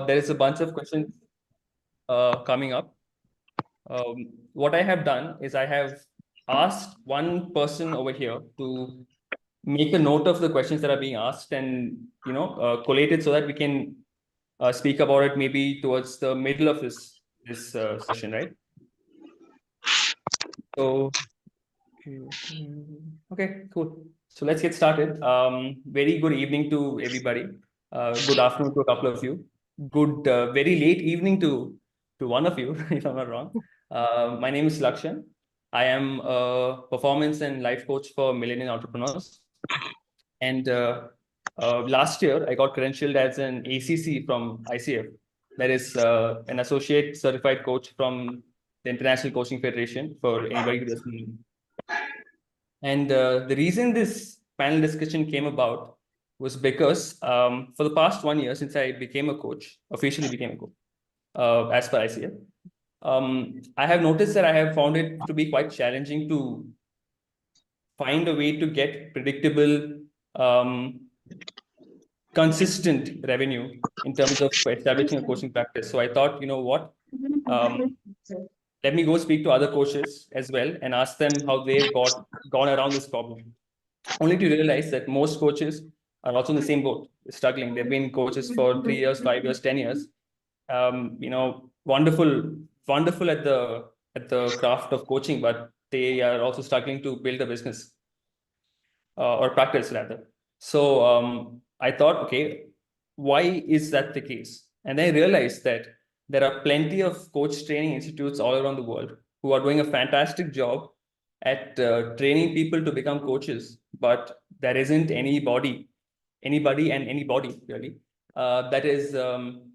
There is a bunch of questions coming up. What I have done is I have asked one person over here to make a note of the questions that are being asked and collate it so that we can speak about it maybe towards the middle of this session, right? So okay, cool. So let's get started. Very good evening to everybody. Good afternoon to a couple of you. Good, very late evening to one of you, if I'm not wrong. My name is Lakshan. I am a performance and life coach for millennial entrepreneurs. And last year, I got credentialed as an ACC from ICF. That is an associate certified coach from the International Coaching Federation for anybody who doesn't know. And the reason this panel discussion came about was because for the past 1 year, since I became a coach, officially became a coach, as per ICF, I have noticed that I have found it to be quite challenging to find a way to get predictable, consistent revenue in terms of establishing a coaching practice. So I thought, you know what, let me go speak to other coaches as well and ask them how they've gone around this problem. Only to realize that most coaches are also in the same boat, struggling. They've been coaches for 3 years, 5 years, 10 years. Wonderful at the craft of coaching, but they are also struggling to build a business or practice rather. So I thought, okay, why is that the case? And I realized that there are plenty of coach training institutes all around the world who are doing a fantastic job at training people to become coaches, but there isn't anybody really that is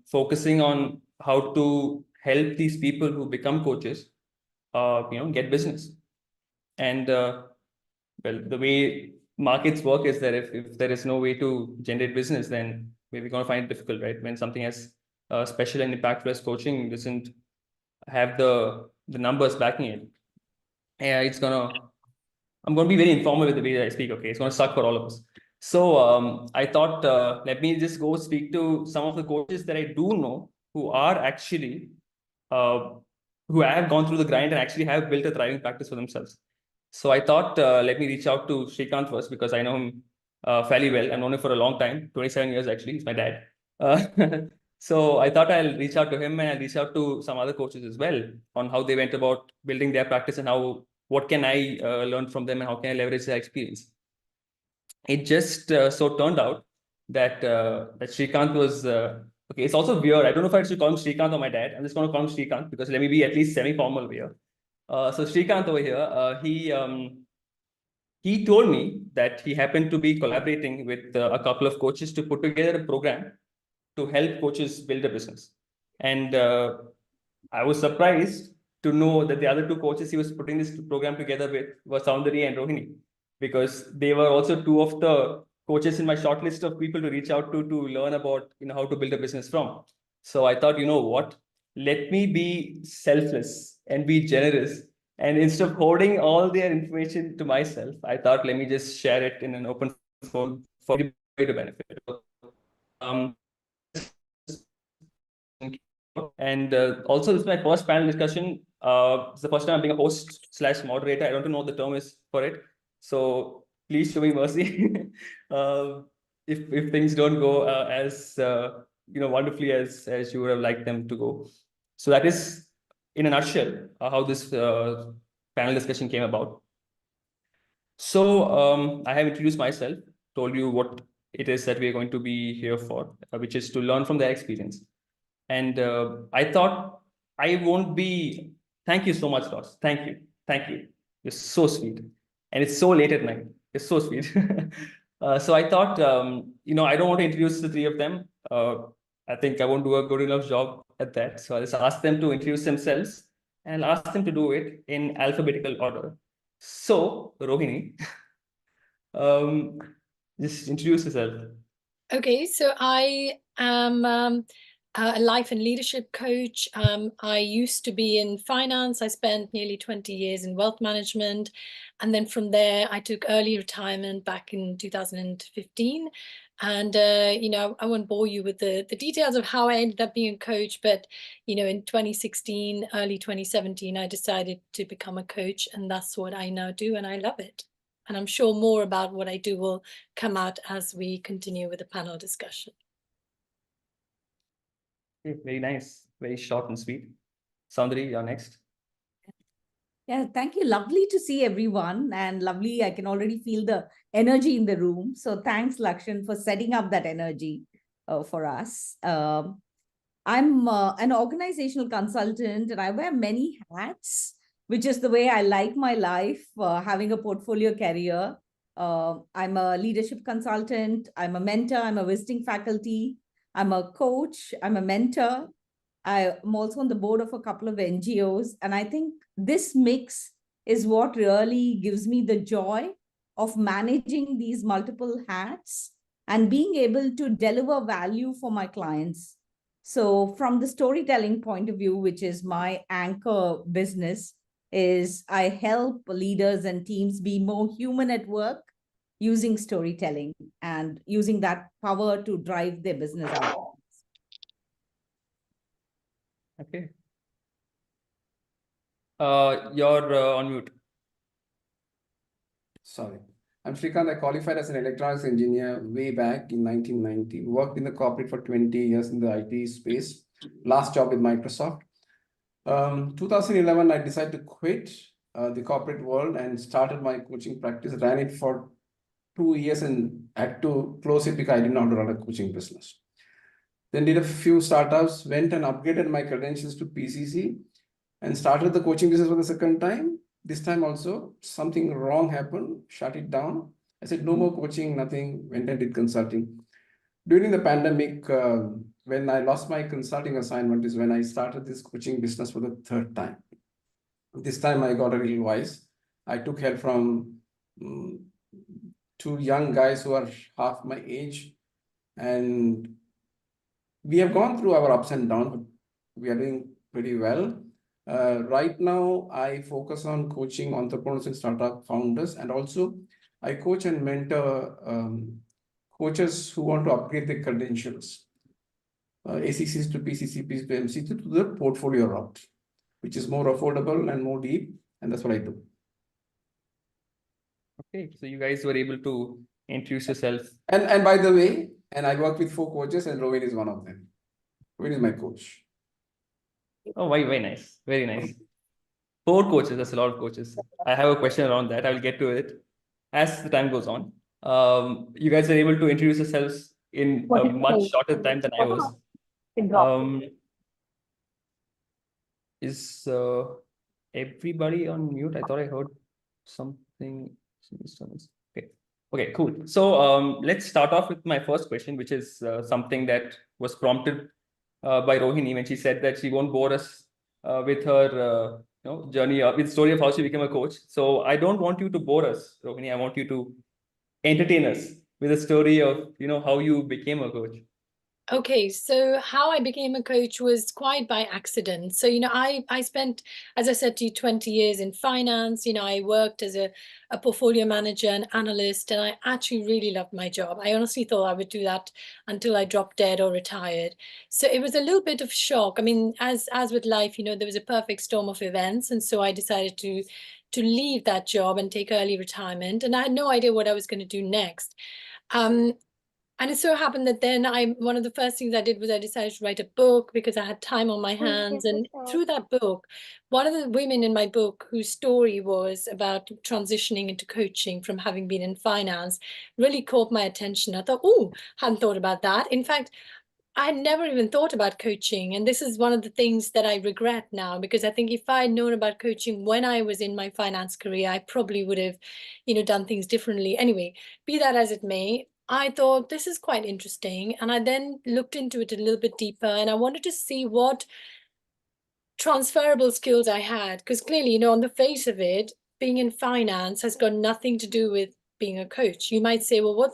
focusing on how to help these people who become coaches, get business. And well, the way markets work is that if there is no way to generate business, then we're going to find it difficult, right? When something as special and impactful as coaching doesn't have the numbers backing it, yeah, I'm going to be very informal with the way that I speak. Okay, it's going to suck for all of us. So I thought, let me just go speak to some of the coaches that I do know who are actually uh, who have gone through the grind and actually have built a thriving practice for themselves. So I thought, let me reach out to Srikant first because I know him fairly well. I've known him for a long time, 27 years actually. He's my dad. So I thought I'll reach out to him and I'll reach out to some other coaches as well on how they went about building their practice and what can I learn from them and how can I leverage their experience. It just so turned out that that Srikant was okay. It's also weird. I don't know if I should call him Srikant or my dad. I'm just going to call him Srikant because let me be at least semi-formal here. So Srikant over here, he told me that he happened to be collaborating with a couple of coaches to put together a program to help coaches build a business. And I was surprised to know that the other two coaches he was putting this program together with were Soundari and Rohini, because they were also two of the coaches in my short list of people to reach out to learn about how to build a business from. So I thought, you know what, let me be selfless and be generous. And instead of hoarding all their information to myself, I thought, let me just share it in an open forum for everybody to benefit. Um, and also, this is my first panel discussion. It's the first time I'm being a host / moderator. I don't know what the term is for it. So please show me mercy if things don't go as wonderfully as you would have liked them to go. So that is, in a nutshell, how this panel discussion came about. So I have introduced myself, told you what it is that we are going to be here for, which is to learn from their experience. And I thought I won't be. Thank you so much, Ross. Thank you. Thank you. You're so sweet. And it's so late at night. It's so sweet. So I thought, I don't want to introduce the three of them. I think I won't do a good enough job at that. So I'll just ask them to introduce themselves and I'll ask them to do it in alphabetical order. So, Rohini, just introduce yourself. Okay, so I am a life and leadership coach. I used to be in finance. I spent nearly 20 years in wealth management. And then from there, I took early retirement back in 2015. And, I won't bore you with the details of how I ended up being a coach. But, in 2016, early 2017, I decided to become a coach. And that's what I now do. And I love it. And I'm sure more about what I do will come out as we continue with the panel discussion. Very nice. Very short and sweet. Soundari, you're next. Yeah, thank you. Lovely to see everyone, and lovely. I can already feel the energy in the room. So thanks, Lakshan, for setting up that energy for us. I'm an organizational consultant, and I wear many hats, which is the way I like my life, having a portfolio career. I'm a leadership consultant. I'm a mentor. I'm a visiting faculty. I'm a coach. I'm a mentor. I'm also on the board of a couple of NGOs. And I think this mix is what really gives me the joy of managing these multiple hats and being able to deliver value for my clients. So from the storytelling point of view, which is my anchor business, is I help leaders and teams be more human at work using storytelling and using that power to drive their business outcomes. Okay. You're on mute. Sorry. I'm Srikant. I qualified as an electronics engineer way back in 1990. Worked in the corporate for 20 years in the IT space. Last job with Microsoft. 2011, I decided to quit the corporate world and started my coaching practice. Ran it for 2 years and had to close it because I didn't know how to run a coaching business. Then did a few startups, went and upgraded my credentials to PCC and started the coaching business for the second time. This time also, something wrong happened, shut it down. I said, no more coaching, nothing, went and did consulting. During the pandemic, when I lost my consulting assignment is when I started this coaching business for the third time. This time I got a little wise. I took help from 2 young guys who are half my age. And we have gone through our ups and downs, but we are doing pretty well. Right now, I focus on coaching entrepreneurs and startup founders, and also I coach and mentor coaches who want to upgrade their credentials, ACCs to PCCPs to MC to the portfolio route, which is more affordable and more deep, and that's what I do. Okay, so you guys were able to introduce yourself. And by the way, and I work with 4 coaches, and Rohini is one of them. Rohini is my coach. Oh, very nice. Very nice. 4 coaches, that's a lot of coaches. I have a question around that. I will get to it as the time goes on. You guys are able to introduce yourselves in a much shorter time than I was. Is everybody on mute? I thought I heard something. Okay, cool. So let's start off with my first question, which is something that was prompted by Rohini when she said that she won't bore us with her journey, with story of how she became a coach. So I don't want you to bore us, Rohini. I want you to entertain us with a story of how you became a coach. Okay, so how I became a coach was quite by accident. So, I spent, as I said to you, 20 years in finance. I worked as a portfolio manager and analyst, and I actually really loved my job. I honestly thought I would do that until I dropped dead or retired. So it was a little bit of shock. I mean, as with life, there was a perfect storm of events. And so I decided to leave that job and take early retirement. And I had no idea what I was going to do next. And it so happened that then one of the first things I did was I decided to write a book because I had time on my hands. And through that book, one of the women in my book whose story was about transitioning into coaching from having been in finance really caught my attention. I thought, oh, hadn't thought about that. In fact, I had never even thought about coaching. And this is one of the things that I regret now, because I think if I had known about coaching when I was in my finance career, I probably would have, done things differently. Anyway, be that as it may, I thought this is quite interesting. And I then looked into it a little bit deeper, and I wanted to see what transferable skills I had. Because clearly, on the face of it, being in finance has got nothing to do with being a coach. You might say, well,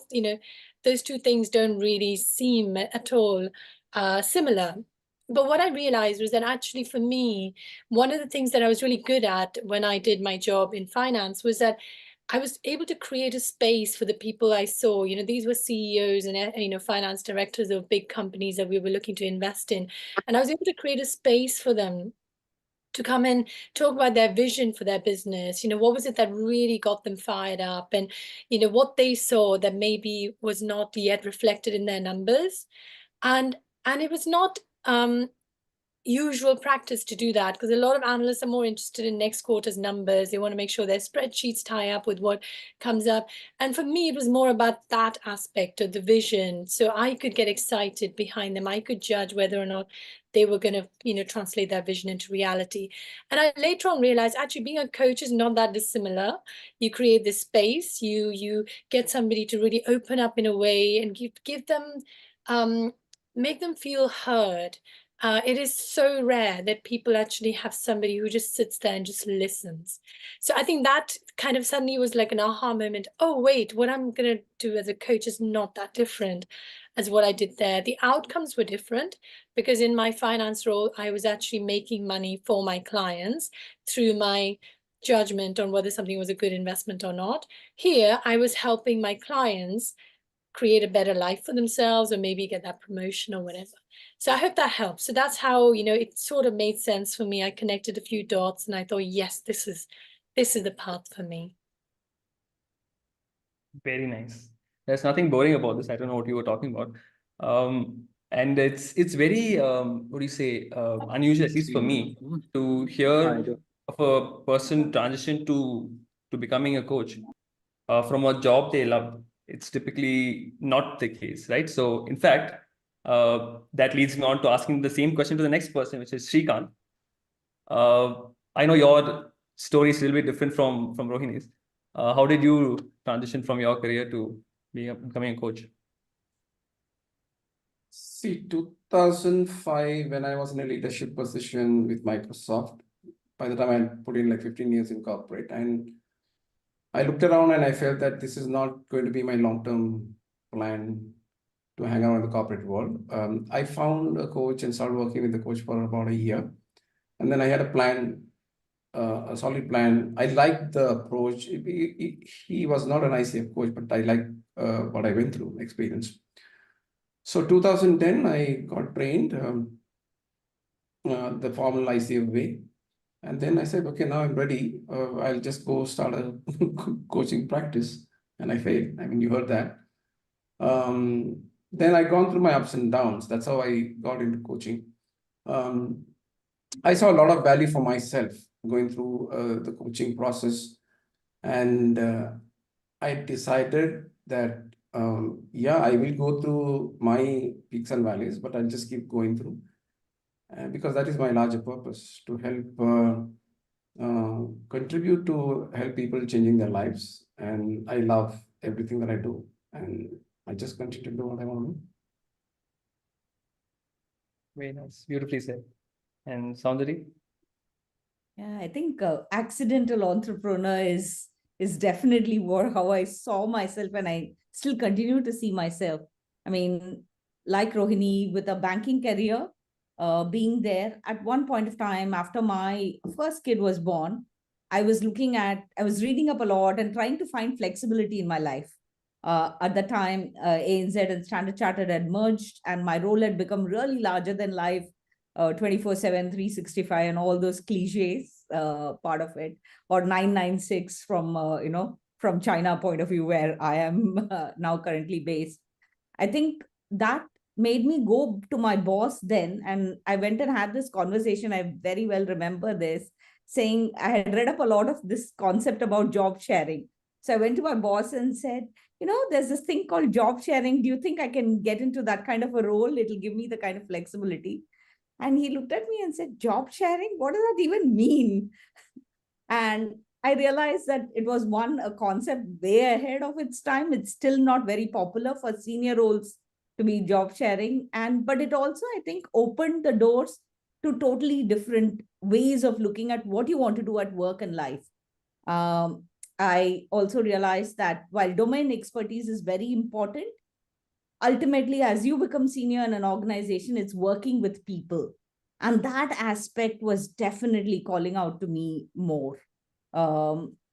those two things don't really seem at all similar. But what I realized was that actually for me, one of the things that I was really good at when I did my job in finance was that I was able to create a space for the people I saw. You know, these were CEOs and, you know, finance directors of big companies that we were looking to invest in. And I was able to create a space for them to come and talk about their vision for their business. You know, what was it that really got them fired up, and, you know, what they saw that maybe was not yet reflected in their numbers. And it was not usual practice to do that, because a lot of analysts are more interested in next quarter's numbers. They want to make sure their spreadsheets tie up with what comes up. And for me, it was more about that aspect of the vision. So I could get excited behind them. I could judge whether or not they were going to, you know, translate that vision into reality. And I later on realized actually being a coach is not that dissimilar. You create this space, you get somebody to really open up in a way and give them, make them feel heard. It is so rare that people actually have somebody who just sits there and just listens. So I think that kind of suddenly was like an aha moment. Oh, wait, what I'm going to do as a coach is not that different as what I did there. The outcomes were different because in my finance role, I was actually making money for my clients through my judgment on whether something was a good investment or not. Here, I was helping my clients create a better life for themselves or maybe get that promotion or whatever. So I hope that helps. So that's how, you know, it sort of made sense for me. I connected a few dots and I thought, yes, this is the path for me. Very nice. There's nothing boring about this. I don't know what you were talking about. And it's very what do you say, unusual, at least for me, to hear of a person transition to becoming a coach from a job they love. It's typically not the case, right? So in fact, that leads me on to asking the same question to the next person, which is Srikant. I know your story is a little bit different from Rohini's. How did you transition from your career to becoming a coach? See, 2005, when I was in a leadership position with Microsoft, by the time I put in like 15 years in corporate, and I looked around and I felt that this is not going to be my long-term plan to hang around the corporate world. I found a coach and started working with the coach for about a year. And then I had a plan, a solid plan. I liked the approach. He was not an ICF coach, but I liked what I went through, experience. So 2010, I got trained the formal ICF way. And then I said, okay, now I'm ready. I'll just go start a coaching practice. And I failed. I mean, you heard that. Then I gone through my ups and downs. That's how I got into coaching. I saw a lot of value for myself going through the coaching process. And I decided that, yeah, I will go through my peaks and valleys, but I'll just keep going through. Because that is my larger purpose, to help contribute to help people changing their lives. And I love everything that I do. And I just continue to do what I want to do. Very nice. Beautifully said. And Soundari? Yeah, I think accidental entrepreneur is definitely how I saw myself, and I still continue to see myself. I mean, like Rohini, with a banking career, being there at one point of time after my first kid was born, I was reading up a lot and trying to find flexibility in my life. At the time, ANZ and Standard Chartered had merged, and my role had become really larger than life, 24/7, 365, and all those cliches, part of it, or 996 from, from China point of view, where I am now currently based. I think that made me go to my boss then, and I went and had this conversation. I very well remember this, saying I had read up a lot of this concept about job sharing. So I went to my boss and said, there's this thing called job sharing. Do you think I can get into that kind of a role? It'll give me the kind of flexibility. And he looked at me and said, job sharing? What does that even mean? And I realized that it was a concept way ahead of its time. It's still not very popular for senior roles to be job sharing. But it also, I think, opened the doors to totally different ways of looking at what you want to do at work and life. I also realized that while domain expertise is very important, ultimately, as you become senior in an organization, it's working with people. And that aspect was definitely calling out to me more.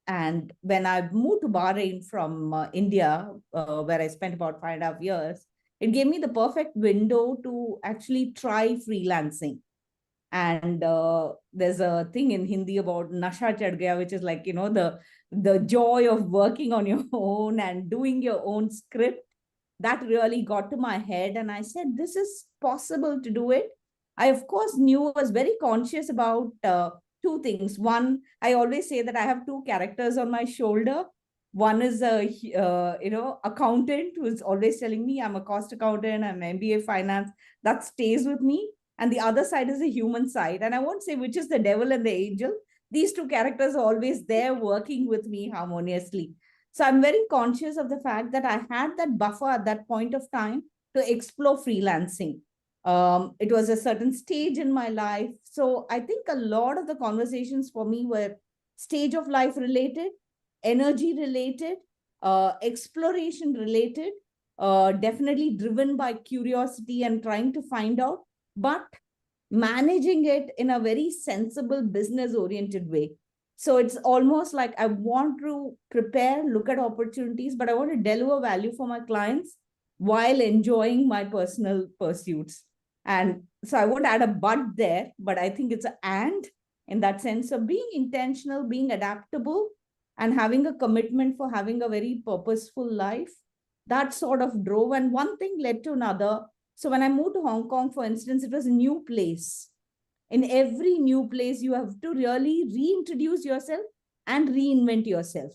And when I moved to Bahrain from India, where I spent about 5.5 years, it gave me the perfect window to actually try freelancing. And there's a thing in Hindi about nasha chad gaya, which is like, the joy of working on your own and doing your own script. That really got to my head, and I said, this is possible to do it. I, of course, was very conscious about two things. One, I always say that I have two characters on my shoulder. One is a accountant who's always telling me I'm a cost accountant, I'm MBA finance. That stays with me. And the other side is the human side. And I won't say which is the devil and the angel. These two characters are always there working with me harmoniously. So I'm very conscious of the fact that I had that buffer at that point of time to explore freelancing. It was a certain stage in my life. So I think a lot of the conversations for me were stage of life related, energy related, exploration related, definitely driven by curiosity and trying to find out, but managing it in a very sensible business oriented way. So it's almost like I want to prepare, look at opportunities, but I want to deliver value for my clients while enjoying my personal pursuits. And so I won't add a but there, but I think it's an and in that sense of being intentional, being adaptable, and having a commitment for having a very purposeful life. That sort of drove, and one thing led to another. So when I moved to Hong Kong, for instance, it was a new place. In every new place, you have to really reintroduce yourself and reinvent yourself.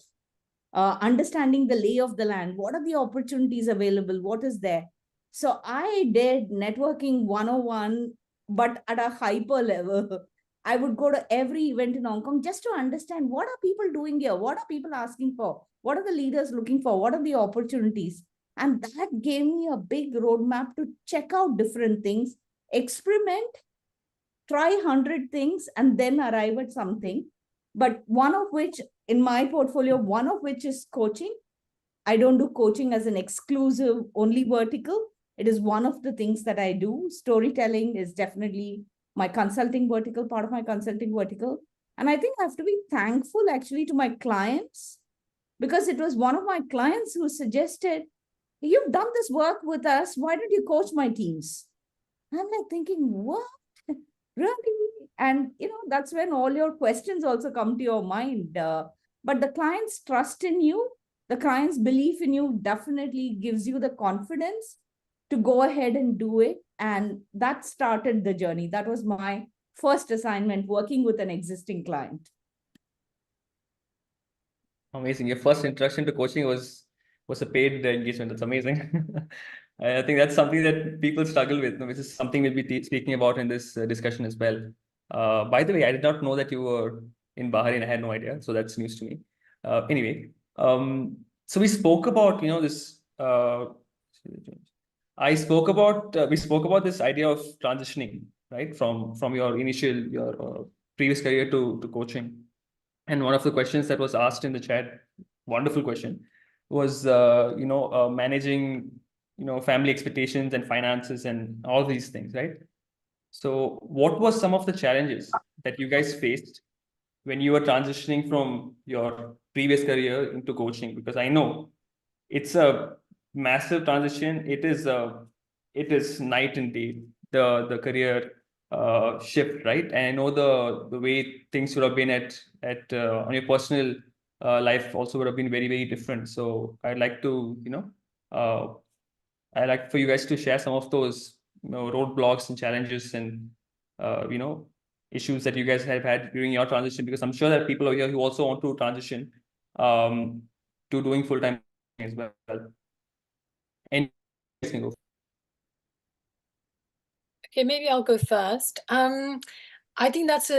Understanding the lay of the land, what are the opportunities available, what is there. So I did networking 101, but at a hyper level. I would go to every event in Hong Kong just to understand what are people doing here, what are people asking for, what are the leaders looking for, what are the opportunities. And that gave me a big roadmap to check out different things, experiment, try 100 things, and then arrive at something. But one of which in my portfolio, one of which is coaching. I don't do coaching as an exclusive only vertical. It is one of the things that I do. Storytelling is definitely my consulting vertical, part of my consulting vertical. And I think I have to be thankful actually to my clients, because it was one of my clients who suggested, you've done this work with us, why don't you coach my teams? I'm like thinking, what? Really? And that's when all your questions also come to your mind. But the client's trust in you, the client's belief in you definitely gives you the confidence to go ahead and do it. And that started the journey. That was my first assignment, working with an existing client. Amazing. Your first introduction to coaching was a paid engagement. That's amazing. I think that's something that people struggle with, which is something we'll be speaking about in this discussion as well. By the way, I did not know that you were in Bahrain. I had no idea, so that's news to me. Anyway, so we spoke about this. We spoke about this idea of transitioning, right, from your previous career to coaching. And one of the questions that was asked in the chat, wonderful question, was managing family expectations and finances and all these things, right? So what was some of the challenges that you guys faced when you were transitioning from your previous career into coaching? Because I know it's a massive transition. It is night and day, the career shift, right? And I know the way things would have been at on your personal life also would have been very, very different. So I'd like to I'd like for you guys to share some of those roadblocks and challenges and issues that you guys have had during your transition, because I'm sure that people over here who also want to transition to doing full-time as well. And you guys can go. Okay, maybe I'll go first. I think that's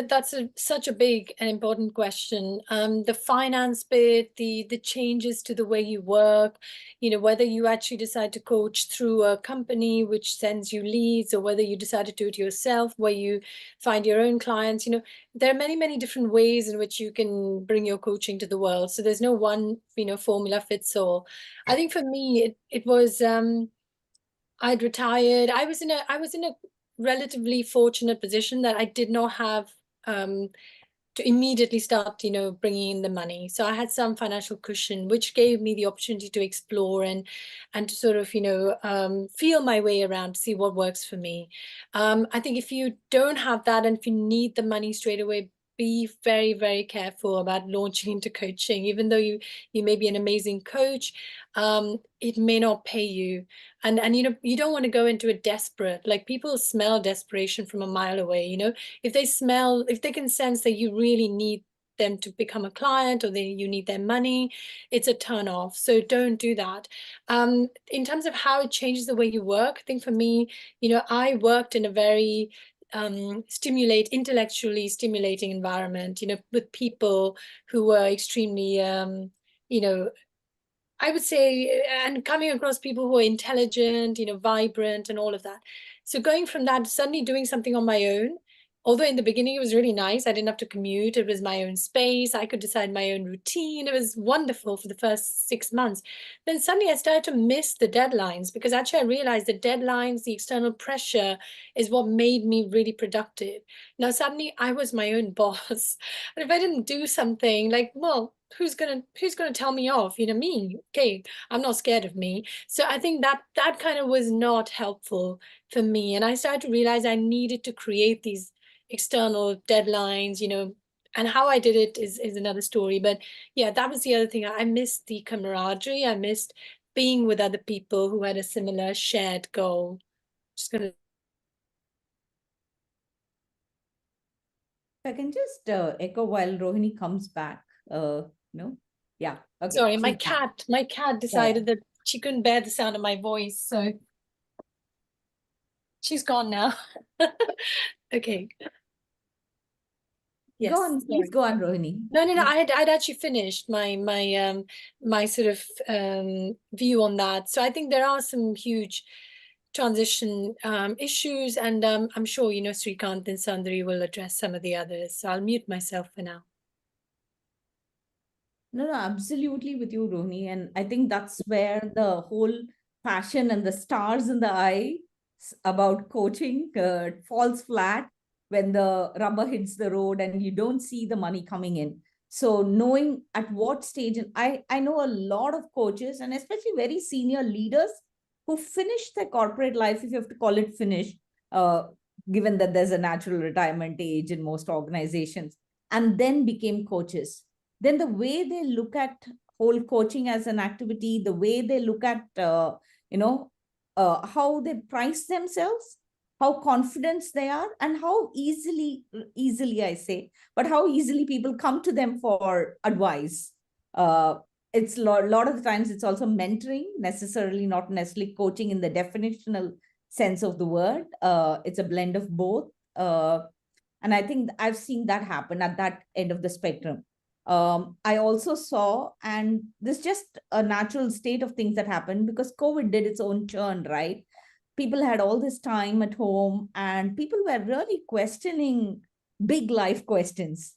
such a big and important question. The finance bit, the changes to the way you work, whether you actually decide to coach through a company which sends you leads, or whether you decide to do it yourself, where you find your own clients. There are many, many different ways in which you can bring your coaching to the world. So there's no one, formula fits all. I think for me, it was I'd retired. I was in a relatively fortunate position that I did not have to immediately start, bringing in the money. So I had some financial cushion, which gave me the opportunity to explore and to sort of, feel my way around to see what works for me. I think if you don't have that and if you need the money straight away, be very, very careful about launching into coaching. Even though you may be an amazing coach, it may not pay you. And you don't want to go into a desperate, like people smell desperation from a mile away, if they can sense that you really need them to become a client or you need their money, it's a turn off. So don't do that. In terms of how it changes the way you work, I think for me, I worked in a very intellectually stimulating environment, with people who were extremely, I would say, and coming across people who are intelligent, vibrant and all of that. So going from that, suddenly doing something on my own, although in the beginning it was really nice, I didn't have to commute, it was my own space, I could decide my own routine, it was wonderful for the first 6 months. Then suddenly I started to miss the deadlines, because actually I realized the deadlines, the external pressure is what made me really productive. Now suddenly I was my own boss. And if I didn't do something, like, well, who's gonna tell me off? Me. Okay, I'm not scared of me. So I think that kind of was not helpful for me. And I started to realize I needed to create these external deadlines, and how I did it is another story. But yeah, that was the other thing. I missed the camaraderie. I missed being with other people who had a similar shared goal. Just gonna I can just echo while Rohini comes back. No, yeah. Okay. Sorry, my she's back. cat decided that she couldn't bear the sound of my voice, so she's gone now. Okay. Yes. Go on, please sorry. go on, Rohini. No. I'd actually finished my sort of view on that. So I think there are some huge transition issues, and I'm sure Srikant and Sundari will address some of the others. So I'll mute myself for now. No, absolutely with you, Rohini. And I think that's where the whole passion and the stars in the eye about coaching falls flat when the rubber hits the road and you don't see the money coming in. So knowing at what stage, and I know a lot of coaches and especially very senior leaders who finished their corporate life, if you have to call it finish, uh, given that there's a natural retirement age in most organizations, and then became coaches. Then the way they look at whole coaching as an activity, the way they look at how they price themselves, how confident they are, and how easily I say, but how easily people come to them for advice. It's a lot of the times it's also mentoring, necessarily not necessarily coaching in the definitional sense of the word. It's a blend of both. And I think I've seen that happen at that end of the spectrum. I also saw, and this just a natural state of things that happened because COVID did its own churn, right? People had all this time at home and people were really questioning big life questions.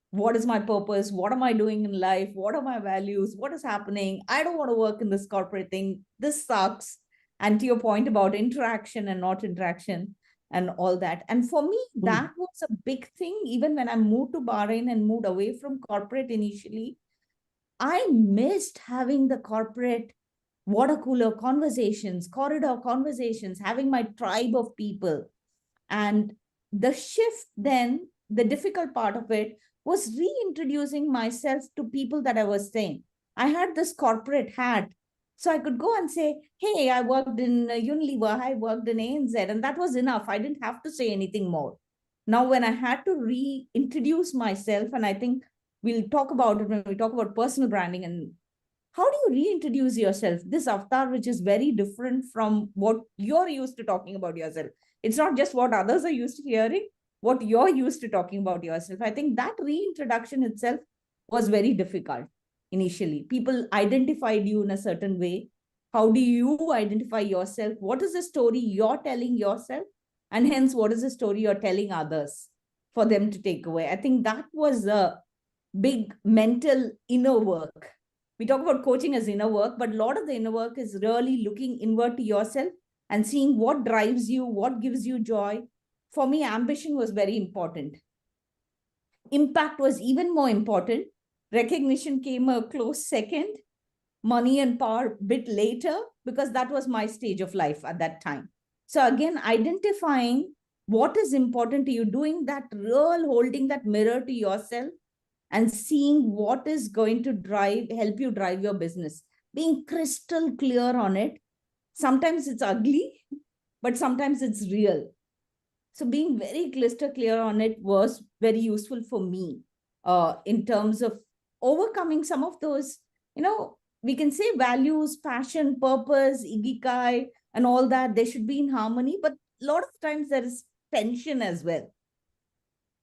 What is my purpose? What am I doing in life? What are my values? What is happening? I don't want to work in this corporate thing. This sucks. And to your point about interaction and not interaction, and all that. And for me, that was a big thing. Even when I moved to Bahrain and moved away from corporate initially, I missed having the corporate water cooler conversations, corridor conversations, having my tribe of people. And the shift then, the difficult part of it was reintroducing myself to people that I was saying. I had this corporate hat. So I could go and say, hey, I worked in Unilever, I worked in ANZ, and that was enough. I didn't have to say anything more. Now, when I had to reintroduce myself, and I think we'll talk about it when we talk about personal branding and how do you reintroduce yourself? This avatar, which is very different from what you're used to talking about yourself. It's not just what others are used to hearing, what you're used to talking about yourself. I think that reintroduction itself was very difficult initially. People identified you in a certain way. How do you identify yourself? What is the story you're telling yourself? And hence, what is the story you're telling others for them to take away? I think that was a big mental inner work. We talk about coaching as inner work, but a lot of the inner work is really looking inward to yourself and seeing what drives you, what gives you joy. For me, ambition was very important. Impact was even more important. Recognition came a close second. Money and power a bit later, because that was my stage of life at that time. So again, identifying what is important to you, doing that real, holding that mirror to yourself and seeing what is going to help you drive your business, being crystal clear on it. Sometimes it's ugly, but sometimes it's real. So being very crystal clear on it was very useful for me in terms of overcoming some of those, we can say values, passion, purpose, ikigai, and all that. They should be in harmony, but a lot of times there is tension as well.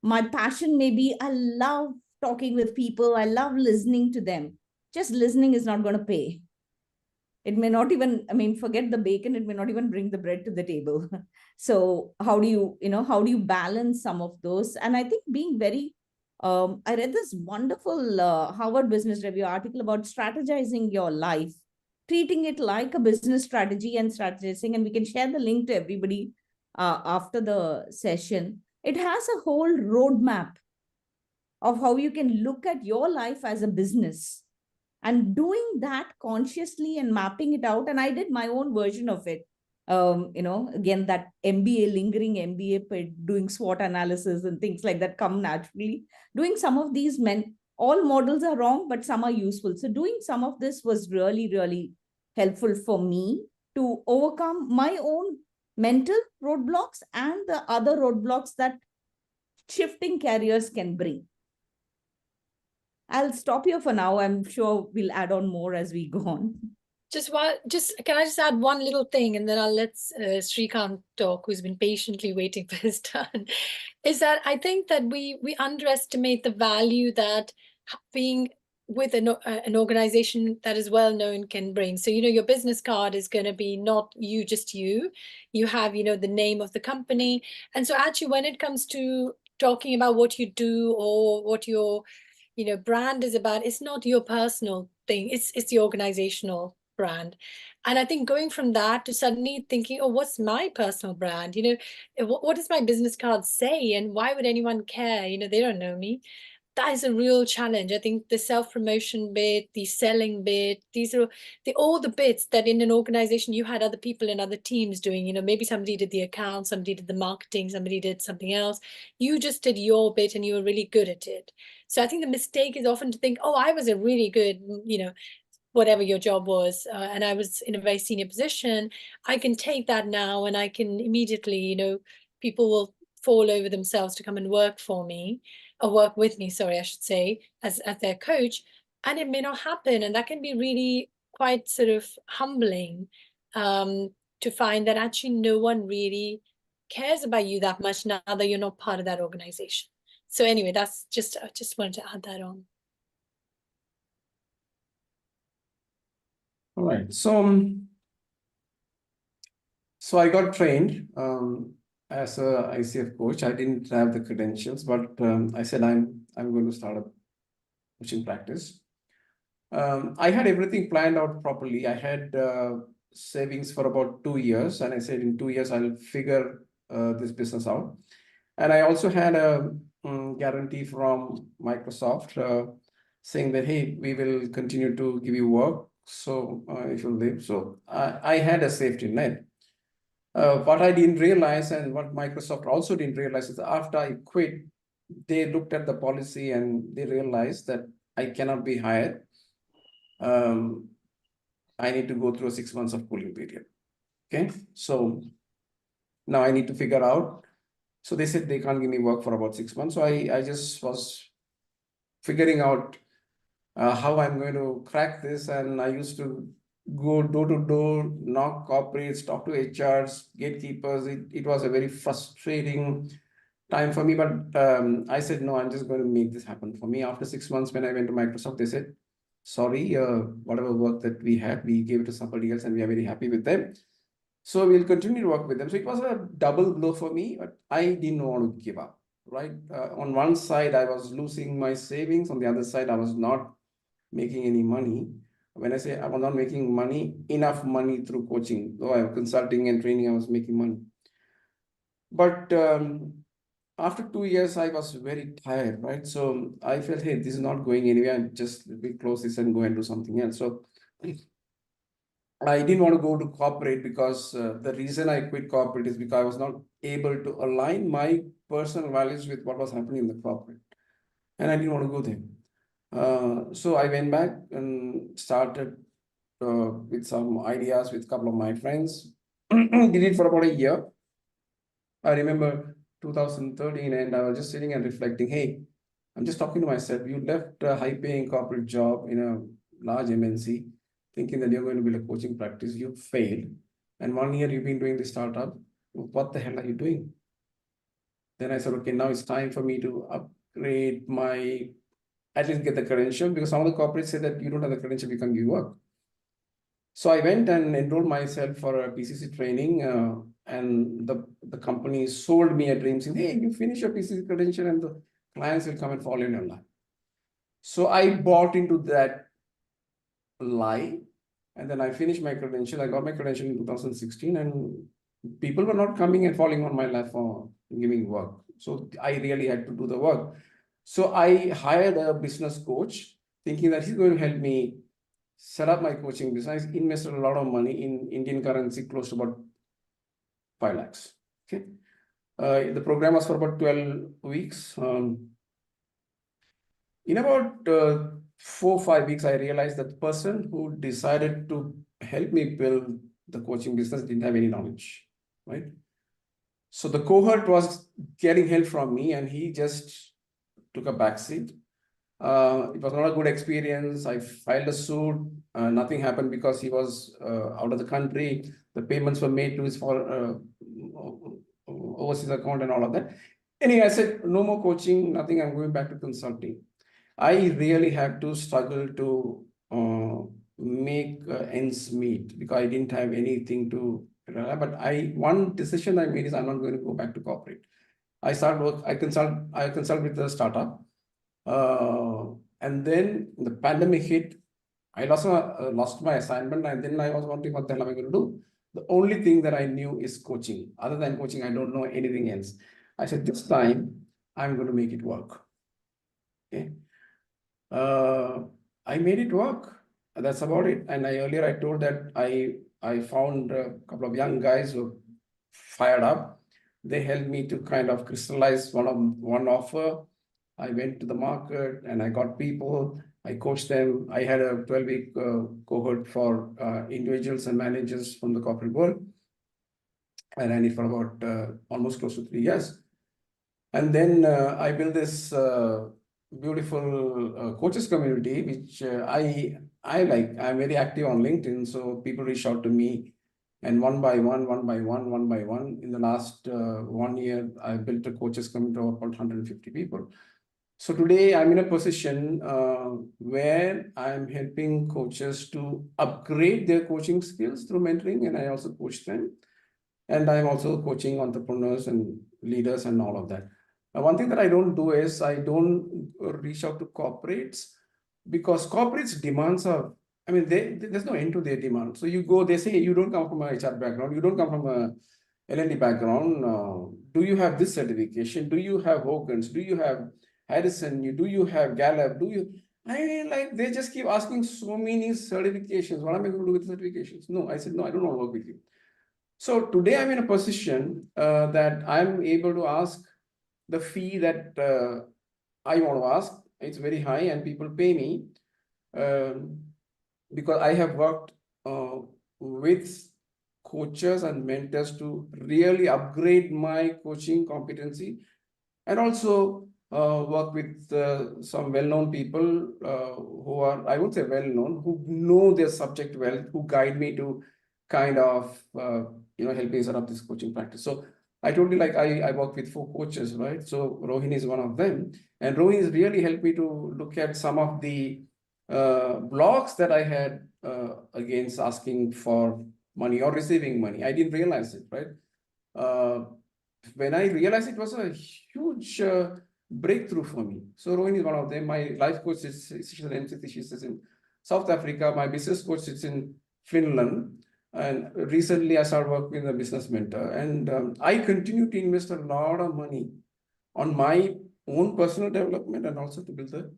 My passion may be, I love talking with people, I love listening to them. Just listening is not going to pay. It may not even, forget the bacon, it may not even bring the bread to the table. So how do you balance some of those? And I think being very, I read this wonderful Harvard Business Review article about strategizing your life, treating it like a business strategy and strategizing. And we can share the link to everybody after the session. It has a whole roadmap of how you can look at your life as a business, and doing that consciously and mapping it out. And I did my own version of it. Again, that lingering MBA, doing SWOT analysis and things like that come naturally. Doing some of these all models are wrong, but some are useful. So doing some of this was really, really helpful for me to overcome my own mental roadblocks and the other roadblocks that shifting careers can bring. I'll stop here for now. I'm sure we'll add on more as we go on. Can I just add one little thing, and then I'll let Srikant talk, who's been patiently waiting for his turn. Is that I think that we underestimate the value that being with an organization that is well known can bring. So your business card is going to be not just you. You have the name of the company, and so actually when it comes to talking about what you do or what your brand is about, it's not your personal thing. It's the organizational brand. And I think going from that to suddenly thinking, oh, what's my personal brand? What does my business card say? And why would anyone care? They don't know me. That is a real challenge. I think the self-promotion bit, the selling bit, these are all the bits that in an organization you had other people in other teams doing. Maybe somebody did the account, somebody did the marketing, somebody did something else. You just did your bit and you were really good at it. So I think the mistake is often to think, oh, I was a really good, whatever your job was, and I was in a very senior position. I can take that now and I can immediately, people will fall over themselves to come and work for me, or work with me, sorry, I should say, as their coach. And it may not happen. And that can be really quite sort of humbling to find that actually no one really cares about you that much now that you're not part of that organization. So anyway, that's just, I just wanted to add that on. All right. So I got trained as a ICF coach. I didn't have the credentials, but I said I'm going to start a coaching practice. I had everything planned out properly. I had savings for about 2 years, and I said in 2 years I'll figure this business out. And I also had a guarantee from Microsoft saying that, hey, we will continue to give you work. So if you leave, so I had a safety net. What I didn't realize, and what Microsoft also didn't realize, is that after I quit, they looked at the policy and they realized that I cannot be hired. I need to go through 6 months of cooling period. Okay, so now I need to figure out. So they said they can't give me work for about 6 months. So I just was figuring out how I'm going to crack this. And I used to go door to door, knock corporates, talk to HRs, gatekeepers. It was a very frustrating time for me. But I said, no, I'm just going to make this happen for me. After 6 months, when I went to Microsoft, they said, sorry, whatever work that we had, we gave it to somebody else and we are very happy with them. So we'll continue to work with them. So it was a double blow for me, but I didn't want to give up, right? On one side, I was losing my savings. On the other side, I was not making any money. When I say I was not making money, enough money through coaching, though I was consulting and training, I was making money. But after 2 years, I was very tired, right? So I felt, hey, this is not going anywhere. And just let me close this and go and do something else. So I didn't want to go to corporate because the reason I quit corporate is because I was not able to align my personal values with what was happening in the corporate. And I didn't want to go there. So I went back and started with some ideas with a couple of my friends. Did it for about a year. I remember 2013, and I was just sitting and reflecting, hey, I'm just talking to myself. You left a high paying corporate job in a large MNC, thinking that you're going to build a coaching practice. You failed. And 1 year you've been doing the startup. What the hell are you doing? Then I said, okay, now it's time for me to upgrade my, at least get the credential, because some of the corporates say that you don't have the credential, you can't give work. So I went and enrolled myself for a PCC training, and the company sold me a dream saying, hey, you finish your PCC credential and the clients will come and fall in your lap. So I bought into that lie, and then I finished my credential. I got my credential in 2016, and people were not coming and falling on my lap for giving work. So I really had to do the work. So I hired a business coach, thinking that he's going to help me set up my coaching business. I invested a lot of money in Indian currency, close to about 5 lakhs. Okay. The program was for about 12 weeks. In about 4 or 5 weeks, I realized that the person who decided to help me build the coaching business didn't have any knowledge, right? So the cohort was getting help from me, and he just took a backseat. It was not a good experience. I filed a suit. Nothing happened because he was out of the country. The payments were made to his overseas account and all of that. Anyway, I said, no more coaching, nothing. I'm going back to consulting. I really had to struggle to make ends meet because I didn't have anything to. But one decision I made is I'm not going to go back to corporate. I consult with the startup. And then the pandemic hit. I lost my assignment, and then I was wondering what the hell am I going to do. The only thing that I knew is coaching. Other than coaching, I don't know anything else. I said, this time I'm going to make it work. Okay. I made it work. That's about it. And earlier I told that I found a couple of young guys who fired up. They helped me to kind of crystallize one offer. I went to the market and I got people. I coached them. I had a 12-week cohort for individuals and managers from the corporate world. I ran it for about almost close to 3 years. And then I built this beautiful coaches community, which I like. I'm very active on LinkedIn, so people reach out to me, and one by one, in the last 1 year, I built a coaches community of about 150 people. So today I'm in a position where I'm helping coaches to upgrade their coaching skills through mentoring, and I also coach them. And I'm also coaching entrepreneurs and leaders and all of that. One thing that I don't do is I don't reach out to corporates, because corporates' demands are, I mean, there's no end to their demand. So you go, they say, you don't come from a HR background, you don't come from a L&D background. Do you have this certification? Do you have Hogan's? Do you have Harrison? Do you have Gallup? I mean, like, they just keep asking so many certifications. What am I going to do with certifications? No, I said, no, I don't want to work with you. So today I'm in a position that I'm able to ask the fee that I want to ask. It's very high and people pay me because I have worked with coaches and mentors to really upgrade my coaching competency, and also work with some well-known people who are, I would say well-known, who know their subject well, who guide me to kind of help me set up this coaching practice. So I told you, like, I work with 4 coaches, right? So Rohini is one of them, and Rohini has really helped me to look at some of the blocks that I had against asking for money or receiving money. I didn't realize it, right? When I realized, it was a huge breakthrough for me. So Rohini is one of them. My life coach is, she's an MCT, she's in South Africa. My business coach sits in Finland. And recently I started working with a business mentor. And I continue to invest a lot of money on my own personal development and also to build the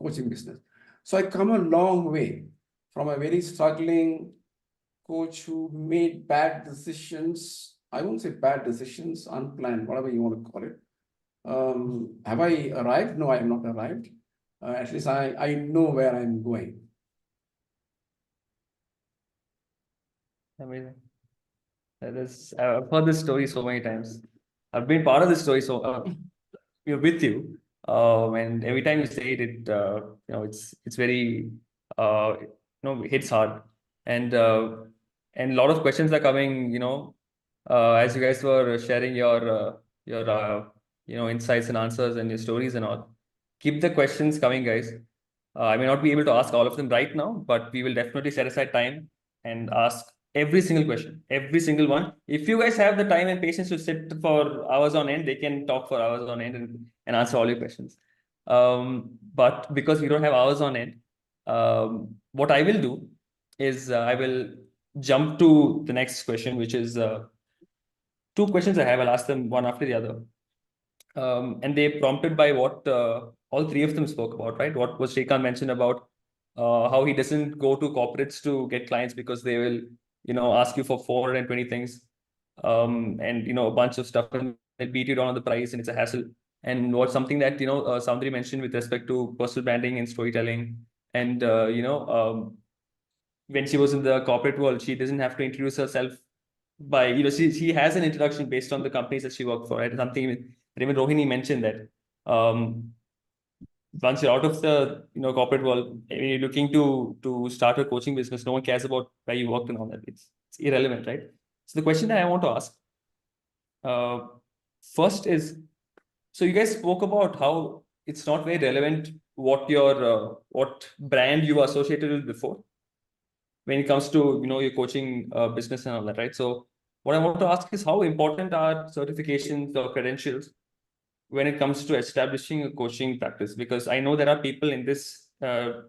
coaching business. So I come a long way from a very struggling coach who made bad decisions. I won't say bad decisions, unplanned, whatever you want to call it. Have I arrived? No, I have not arrived. At least I know where I'm going. Amazing. That is, I've heard this story so many times. I've been part of this story, so with you. And every time you say it, it's very, hits hard. And a lot of questions are coming, as you guys were sharing your insights and answers and your stories and all. Keep the questions coming, guys. I may not be able to ask all of them right now, but we will definitely set aside time and ask every single question, every single one. If you guys have the time and patience to sit for hours on end, they can talk for hours on end and answer all your questions. But because we don't have hours on end, what I will do is I will jump to the next question, which is two questions I have. I'll ask them one after the other. And they prompted by what all three of them spoke about, right? What was Srikant mentioned about how he doesn't go to corporates to get clients because they will, ask you for 420 things, and a bunch of stuff, and they'll beat you down on the price, and it's a hassle. And what's something that Soundri mentioned with respect to personal branding and storytelling, and when she was in the corporate world, she doesn't have to introduce herself by, she has an introduction based on the companies that she worked for, right? Something even Rohini mentioned that once you're out of the corporate world, when you're looking to start a coaching business, no one cares about where you worked and all that. It's irrelevant, right? So the question that I want to ask first is, so you guys spoke about how it's not very relevant what your what brand you were associated with before when it comes to your coaching business and all that, right? So what I want to ask is, how important are certifications or credentials when it comes to establishing a coaching practice? Because I know there are people in this, I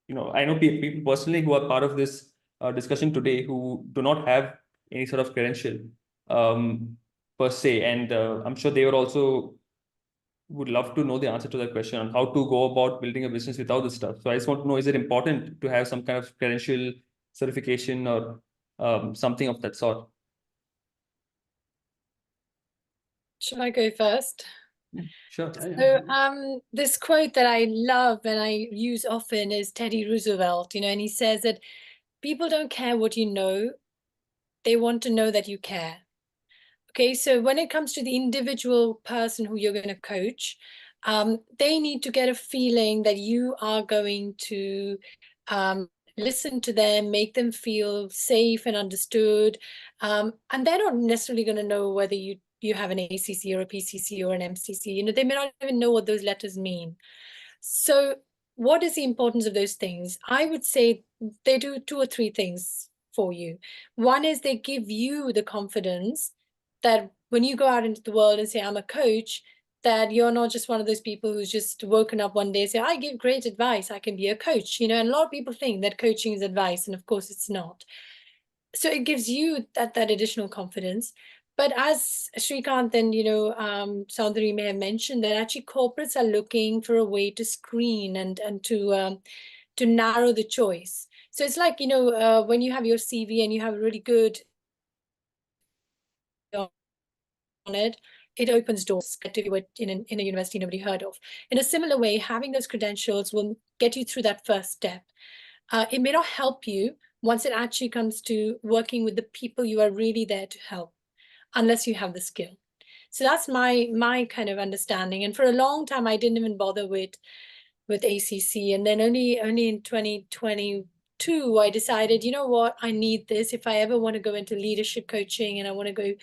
know people personally who are part of this discussion today who do not have any sort of credential per se, and I'm sure they were also would love to know the answer to that question on how to go about building a business without this stuff. So I just want to know, is it important to have some kind of credential certification or something of that sort? Shall I go first? Sure. So this quote that I love and I use often is Teddy Roosevelt, and he says that people don't care what you know, they want to know that you care. Okay, so when it comes to the individual person who you're going to coach, they need to get a feeling that you are going to listen to them, make them feel safe and understood. And they're not necessarily going to know whether you have an ACC or a PCC or an MCC. They may not even know what those letters mean. So what is the importance of those things? I would say they do two or three things for you. One is they give you the confidence that when you go out into the world and say, I'm a coach, that you're not just one of those people who's just woken up one day and say, I give great advice, I can be a coach. And a lot of people think that coaching is advice, and of course it's not. So it gives you that additional confidence. But as Srikant and Soundari may have mentioned, that actually corporates are looking for a way to screen and to narrow the choice. So it's like when you have your CV and you have a really good on it, it opens doors to you in a university nobody heard of. In a similar way, having those credentials will get you through that first step. It may not help you once it actually comes to working with the people you are really there to help, unless you have the skill. So that's my kind of understanding. And for a long time, I didn't even bother with ACC. And then only in 2022, I decided, you know what, I need this. If I ever want to go into leadership coaching and I want to go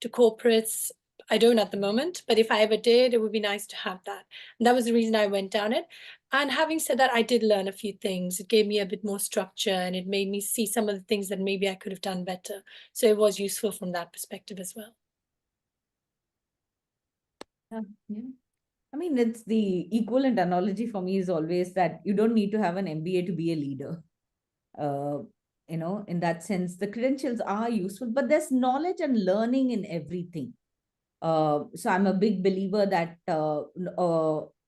to corporates, I don't at the moment, but if I ever did, it would be nice to have that. And that was the reason I went down it. And having said that, I did learn a few things. It gave me a bit more structure and it made me see some of the things that maybe I could have done better. So it was useful from that perspective as well. Yeah. I mean, it's the equivalent analogy for me is always that you don't need to have an MBA to be a leader. In that sense, the credentials are useful, but there's knowledge and learning in everything. So I'm a big believer that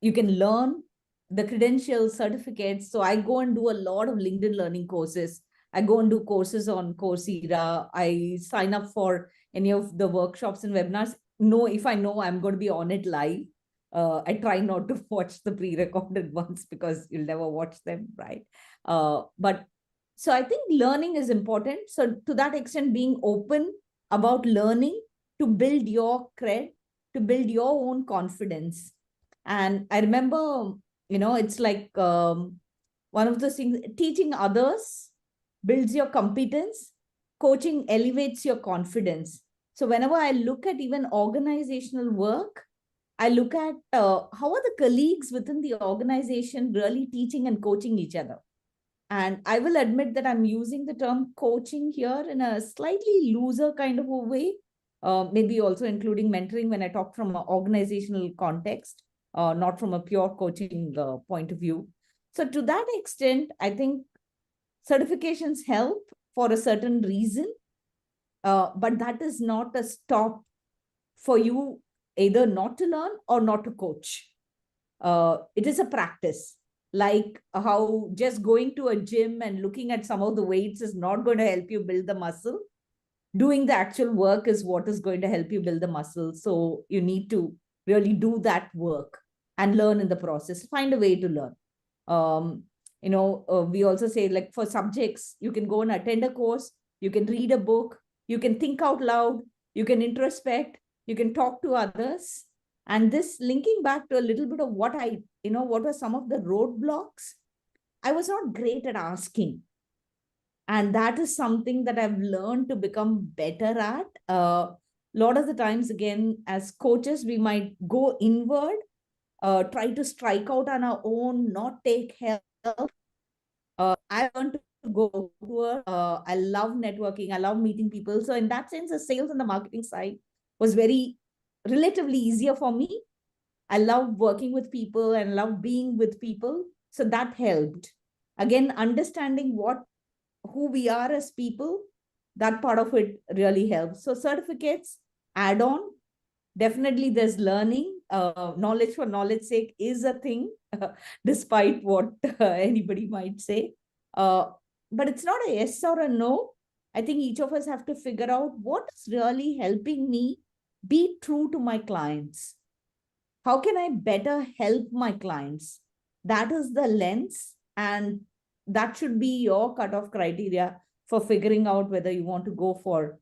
you can learn the credentials, certificates. So I go and do a lot of LinkedIn learning courses. I go and do courses on Coursera. I sign up for any of the workshops and webinars. No, if I know I'm going to be on it live, I try not to watch the pre-recorded ones because you'll never watch them, right? But so I think learning is important. So to that extent, being open about learning to build your cred, to build your own confidence. And I remember, it's like one of those things, teaching others builds your competence, coaching elevates your confidence. So whenever I look at even organizational work, I look at how are the colleagues within the organization really teaching and coaching each other. And I will admit that I'm using the term coaching here in a slightly looser kind of a way, maybe also including mentoring when I talk from an organizational context, not from a pure coaching point of view. So to that extent, I think certifications help for a certain reason, but that is not a stop for you either not to learn or not to coach. It is a practice. Like how just going to a gym and looking at some of the weights is not going to help you build the muscle. Doing the actual work is what is going to help you build the muscle. So you need to really do that work and learn in the process. Find a way to learn. We also say, like, for subjects, you can go and attend a course, you can read a book, you can think out loud, you can introspect, you can talk to others. And this linking back to a little bit of what were some of the roadblocks? I was not great at asking. And that is something that I've learned to become better at. A lot of the times, again, as coaches, we might go inward, try to strike out on our own, not take help. I want to go outward. I love networking. I love meeting people. So in that sense, the sales and the marketing side was very relatively easier for me. I love working with people and love being with people. So that helped. Again, understanding who we are as people, that part of it really helps. So certificates, add on. Definitely there's learning. Knowledge for knowledge sake is a thing, despite what anybody might say. But it's not a yes or a no. I think each of us have to figure out what's really helping me be true to my clients. How can I better help my clients? That is the lens, and that should be your cutoff criteria for figuring out whether you want to go for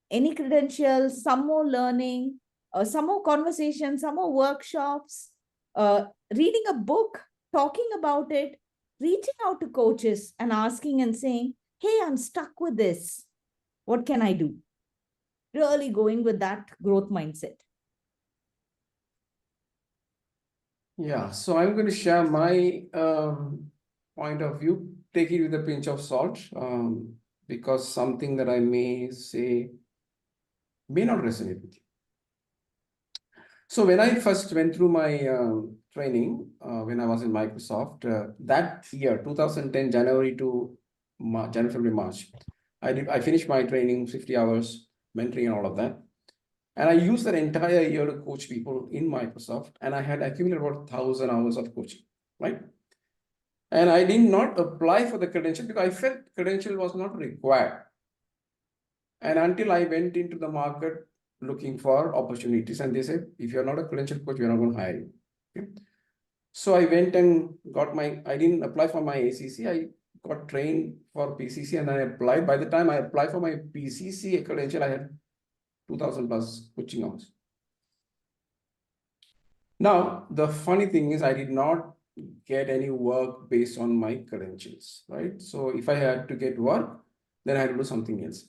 any credentials, some more learning, some more conversations, some more workshops, reading a book, talking about it, reaching out to coaches and asking and saying, hey, I'm stuck with this. What can I do? Really going with that growth mindset. Yeah, so I'm going to share my point of view. Take it with a pinch of salt, because something that I may say may not resonate with you. So when I first went through my training, when I was in Microsoft, that year, 2010, January to January, February, March, I finished my training, 50 hours, mentoring and all of that. And I used that entire year to coach people in Microsoft, and I had accumulated about 1,000 hours of coaching, right? And I did not apply for the credential because I felt credential was not required. And until I went into the market looking for opportunities, and they said, if you're not a credential coach, we're not going to hire you. Okay? So I went and I didn't apply for my ACC. I got trained for PCC and I applied. By the time I applied for my PCC credential, I had 2,000 plus coaching hours. Now, the funny thing is I did not get any work based on my credentials, right? So if I had to get work, then I had to do something else.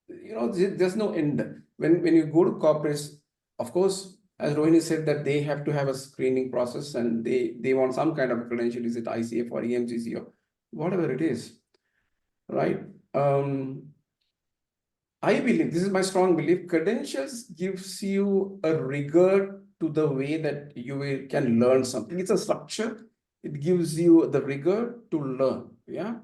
There's no end. When you go to corporates, of course, as Rohini said, that they have to have a screening process and they want some kind of a credential. Is it ICF or EMCC or whatever it is, right? I believe, this is my strong belief, credentials gives you a rigor to the way that can learn something. It's a structure. It gives you the rigor to learn. Yeah.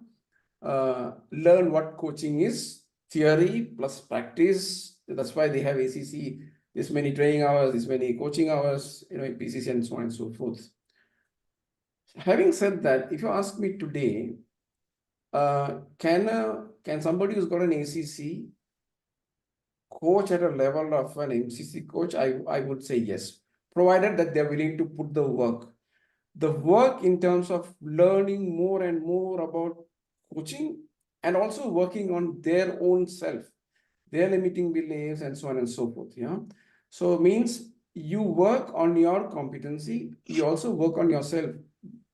Learn what coaching is, theory plus practice. That's why they have ACC, this many training hours, this many coaching hours, PCC and so on and so forth. Having said that, if you ask me today, can somebody who's got an ACC coach at a level of an MCC coach? I would say yes, provided that they're willing to put the work. The work in terms of learning more and more about coaching and also working on their own self, their limiting beliefs and so on and so forth. Yeah. So means you work on your competency, you also work on yourself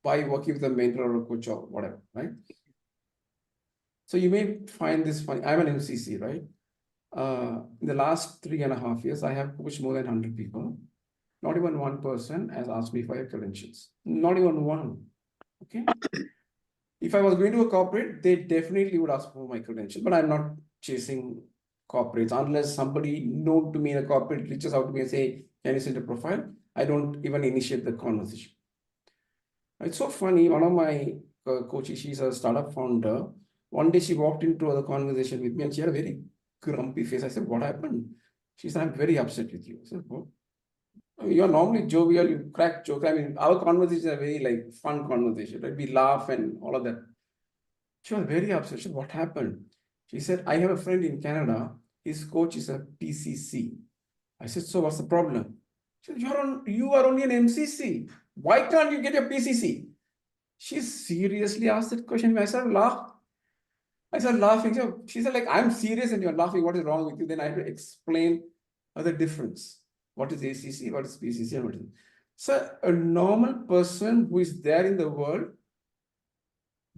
by working with a mentor or a coach or whatever, right? So you may find this funny. I'm an MCC, right? In the last 3.5 years, I have coached more than 100 people. Not even one person has asked me for your credentials. Not even one. Okay. If I was going to a corporate, they definitely would ask for my credentials, but I'm not chasing corporates unless somebody known to me in a corporate reaches out to me and say, can you send a profile? I don't even initiate the conversation. It's so funny. One of my coaches, she's a startup founder. One day she walked into the conversation with me and she had a very grumpy face. I said, what happened? She said, I'm very upset with you. I said, what? You're normally jovial, you crack jokes. I mean, our conversations are very fun conversation, right? We laugh and all of that. She was very upset. She said, what happened? She said, I have a friend in Canada. His coach is a PCC. I said, so what's the problem? She said, you are only an MCC. Why can't you get your PCC? She seriously asked that question. I started laughing. She said, I'm serious and you're laughing. What is wrong with you? Then I had to explain the difference. What is ACC? What is PCC? And what is it? So a normal person who is there in the world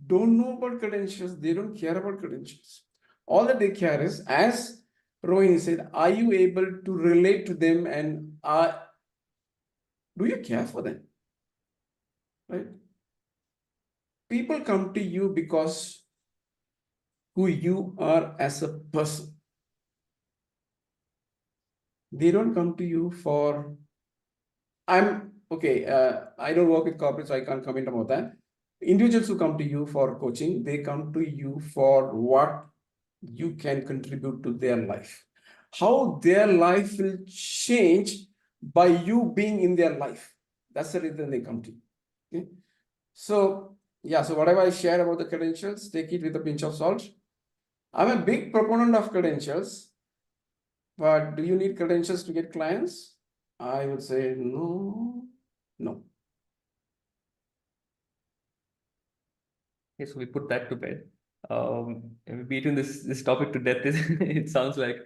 don't know about credentials. They don't care about credentials. All that they care is, as Rohini said, are you able to relate to them and do you care for them? Right? People come to you because who you are as a person. They don't come to you for, I don't work with corporates, so I can't comment about that. Individuals who come to you for coaching, they come to you for what you can contribute to their life. How their life will change by you being in their life. That's the reason they come to you. Okay? So, yeah, so whatever I shared about the credentials, take it with a pinch of salt. I'm a big proponent of credentials, but do you need credentials to get clients? I would say no. Okay, so we put that to bed. We're beating this topic to death. It sounds like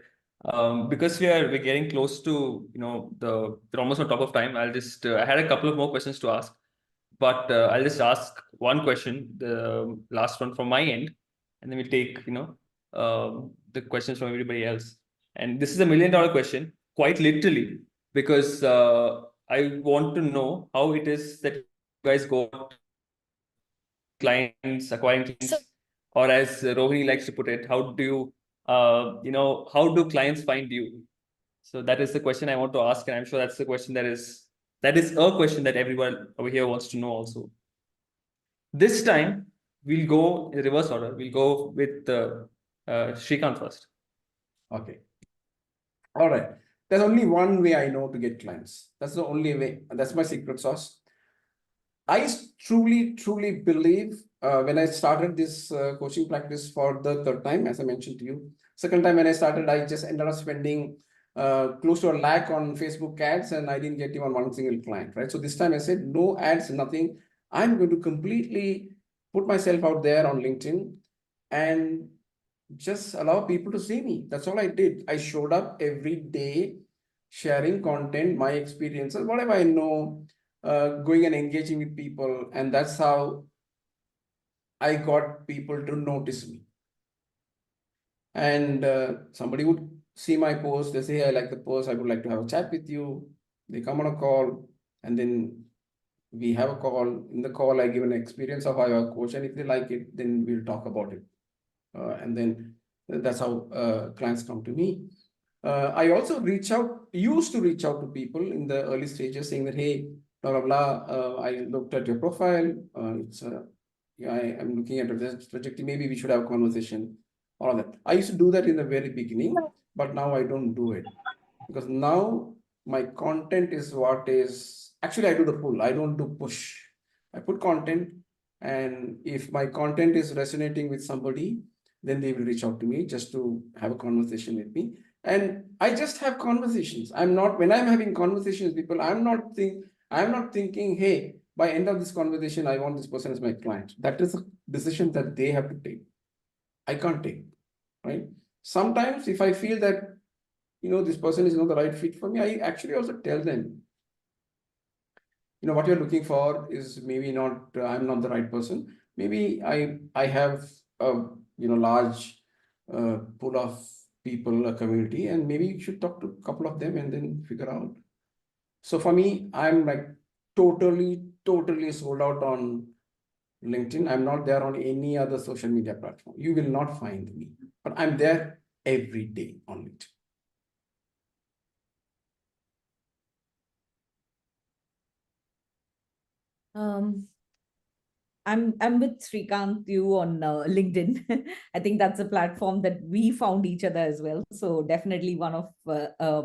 because we're getting close to we're almost on top of time. I'll just I had a couple of more questions to ask, but I'll just ask one question, the last one from my end, and then we'll take the questions from everybody else. And this is $1 million question, quite literally, because I want to know how it is that you guys go out clients, acquiring clients, or as Rohini likes to put it, how do you, how do clients find you? So that is the question I want to ask, and I'm sure that's the question that is a question that everyone over here wants to know also. This time we'll go in reverse order. We'll go with Srikant first. Okay. All right. There's only one way I know to get clients. That's the only way. That's my secret sauce. I truly believe when I started this coaching practice for the third time, as I mentioned to you, second time when I started, I just ended up spending close to $1 lakh on Facebook ads and I didn't get even one single client, right? So this time I said, no ads, nothing. I'm going to completely put myself out there on LinkedIn and just allow people to see me. That's all I did. I showed up every day, sharing content, my experiences, whatever I know, going and engaging with people. And that's how I got people to notice me. And somebody would see my post, they say, hey, I like the post, I would like to have a chat with you. They come on a call and then we have a call. In the call, I give an experience of how I coach, and if they like it, then we'll talk about it. And then that's how clients come to me. I also used to reach out to people in the early stages saying that, hey, blah, blah, blah, I looked at your profile. Yeah, I'm looking at this trajectory. Maybe we should have a conversation. All of that. I used to do that in the very beginning, but now I don't do it because now my content is what is actually I do the pull. I don't do push. I put content, and if my content is resonating with somebody, then they will reach out to me just to have a conversation with me. And I just have conversations. I'm not when I'm having conversations with people, I'm not thinking, hey, by end of this conversation, I want this person as my client. That is a decision that they have to take. I can't take, right? Sometimes if I feel that this person is not the right fit for me, I actually also tell them, what you're looking for is maybe not, I'm not the right person. Maybe I have a large pool of people, a community, and maybe you should talk to a couple of them and then figure out. So for me, I'm like totally sold out on LinkedIn. I'm not there on any other social media platform. You will not find me, but I'm there every day on LinkedIn. I'm with Srikant, you on LinkedIn. I think that's a platform that we found each other as well. So definitely one of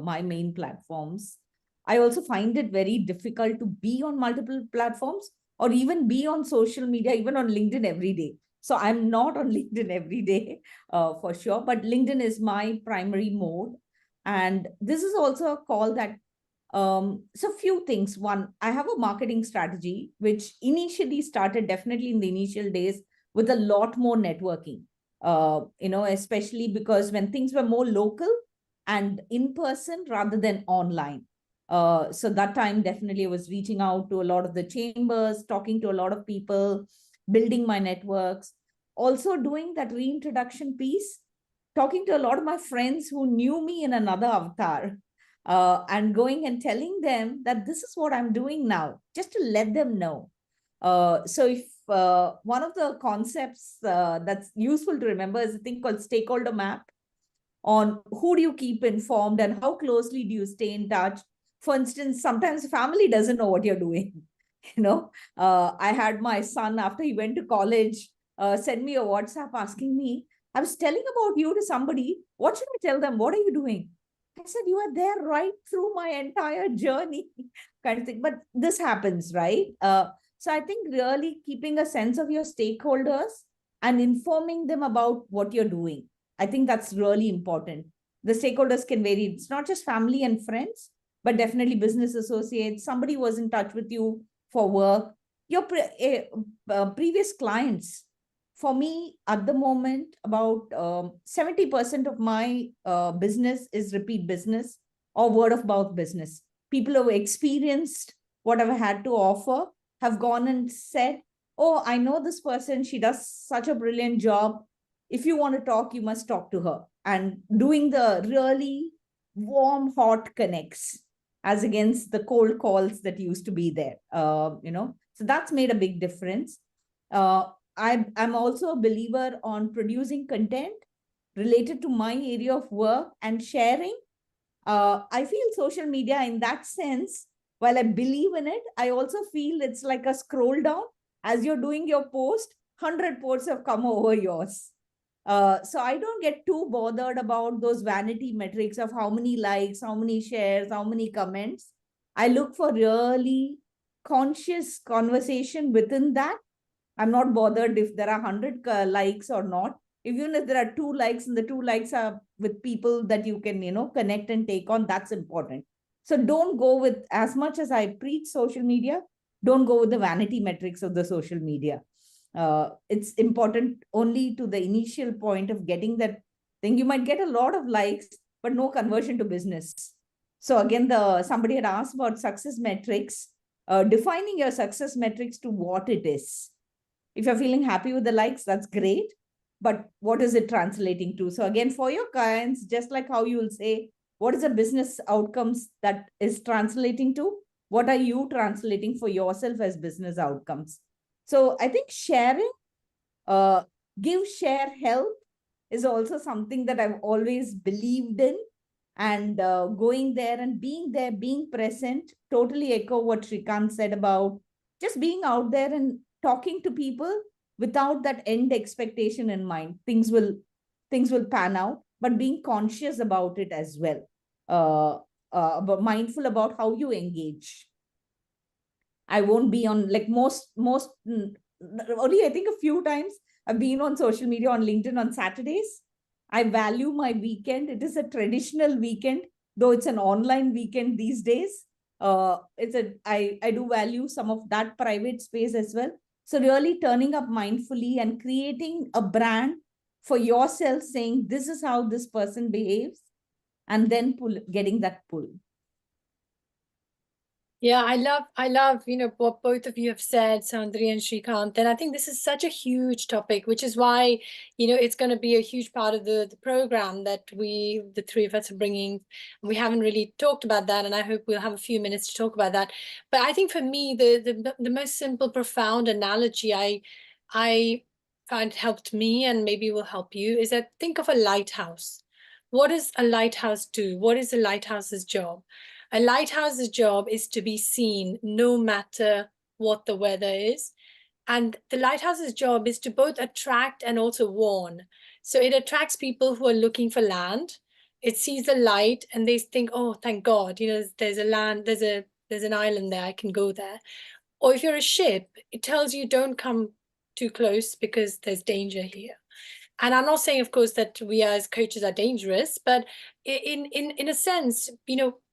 my main platforms. I also find it very difficult to be on multiple platforms or even be on social media, even on LinkedIn every day. So I'm not on LinkedIn every day for sure, but LinkedIn is my primary mode. And this is also a call that so few things. One, I have a marketing strategy, which initially started definitely in the initial days with a lot more networking, especially because when things were more local and in person rather than online. So that time definitely I was reaching out to a lot of the chambers, talking to a lot of people, building my networks, also doing that reintroduction piece, talking to a lot of my friends who knew me in another avatar, and going and telling them that this is what I'm doing now, just to let them know. So if one of the concepts that's useful to remember is a thing called stakeholder map, on who do you keep informed and how closely do you stay in touch. For instance, sometimes family doesn't know what you're doing. I had my son, after he went to college, send me a WhatsApp asking me, I was telling about you to somebody, what should I tell them? What are you doing? I said, you are there right through my entire journey, kind of thing. But this happens, right? So I think really keeping a sense of your stakeholders and informing them about what you're doing, I think that's really important. The stakeholders can vary. It's not just family and friends, but definitely business associates, somebody who was in touch with you for work, your previous clients. For me, at the moment, about 70% of my business is repeat business or word of mouth business. People who have experienced what I've had to offer have gone and said, oh, I know this person. She does such a brilliant job. If you want to talk, you must talk to her. And doing the really warm, hot connects as against the cold calls that used to be there. So that's made a big difference. I'm also a believer on producing content related to my area of work and sharing. I feel social media in that sense, while I believe in it, I also feel it's like a scroll down. As you're doing your post, 100 posts have come over yours. So I don't get too bothered about those vanity metrics of how many likes, how many shares, how many comments. I look for really conscious conversation within that. I'm not bothered if there are 100 likes or not. Even if there are 2 likes and the 2 likes are with people that you can, connect and take on, that's important. So don't go with, as much as I preach social media, don't go with the vanity metrics of the social media. It's important only to the initial point of getting that thing. You might get a lot of likes, but no conversion to business. So again, somebody had asked about success metrics, defining your success metrics to what it is. If you're feeling happy with the likes, that's great. But what is it translating to? So again, for your clients, just like how you will say, what is the business outcomes that is translating to? What are you translating for yourself as business outcomes? So I think sharing, give, share, help is also something that I've always believed in. and going there and being there, being present. Totally echo what Srikant said about just being out there and talking to people without that end expectation in mind. Things will pan out, but being conscious about it as well. But mindful about how you engage. I won't be on, like, only I think a few times I've been on social media, on LinkedIn on Saturdays. I value my weekend. It is a traditional weekend, though it's an online weekend these days. I do value some of that private space as well. So really turning up mindfully and creating a brand for yourself, saying this is how this person behaves, and then getting that pull. Yeah, I love, what both of you have said, Sandri and Srikant. And I think this is such a huge topic, which is why, it's going to be a huge part of the program that the three of us, are bringing. We haven't really talked about that, and I hope we'll have a few minutes to talk about that. But I think for me, the most simple, profound analogy I find helped me, and maybe will help you, is that think of a lighthouse. What does a lighthouse do? What is a lighthouse's job? A lighthouse's job is to be seen no matter what the weather is. And the lighthouse's job is to both attract and also warn. So it attracts people who are looking for land. It sees the light and they think, oh, thank God, there's a land, there's an island there, I can go there. Or if you're a ship, it tells you don't come too close because there's danger here. And I'm not saying, of course, that we as coaches are dangerous, but in a sense,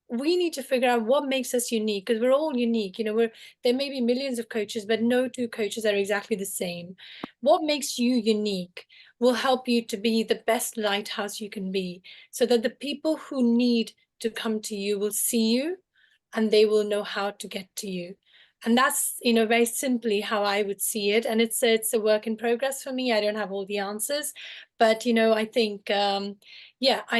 we need to figure out what makes us unique, because we're all unique. There may be millions of coaches, but no two coaches are exactly the same. What makes you unique will help you to be the best lighthouse you can be, so that the people who need to come to you will see you and they will know how to get to you. And that's, very simply how I would see it. And it's a work in progress for me. I don't have all the answers, but, I think, I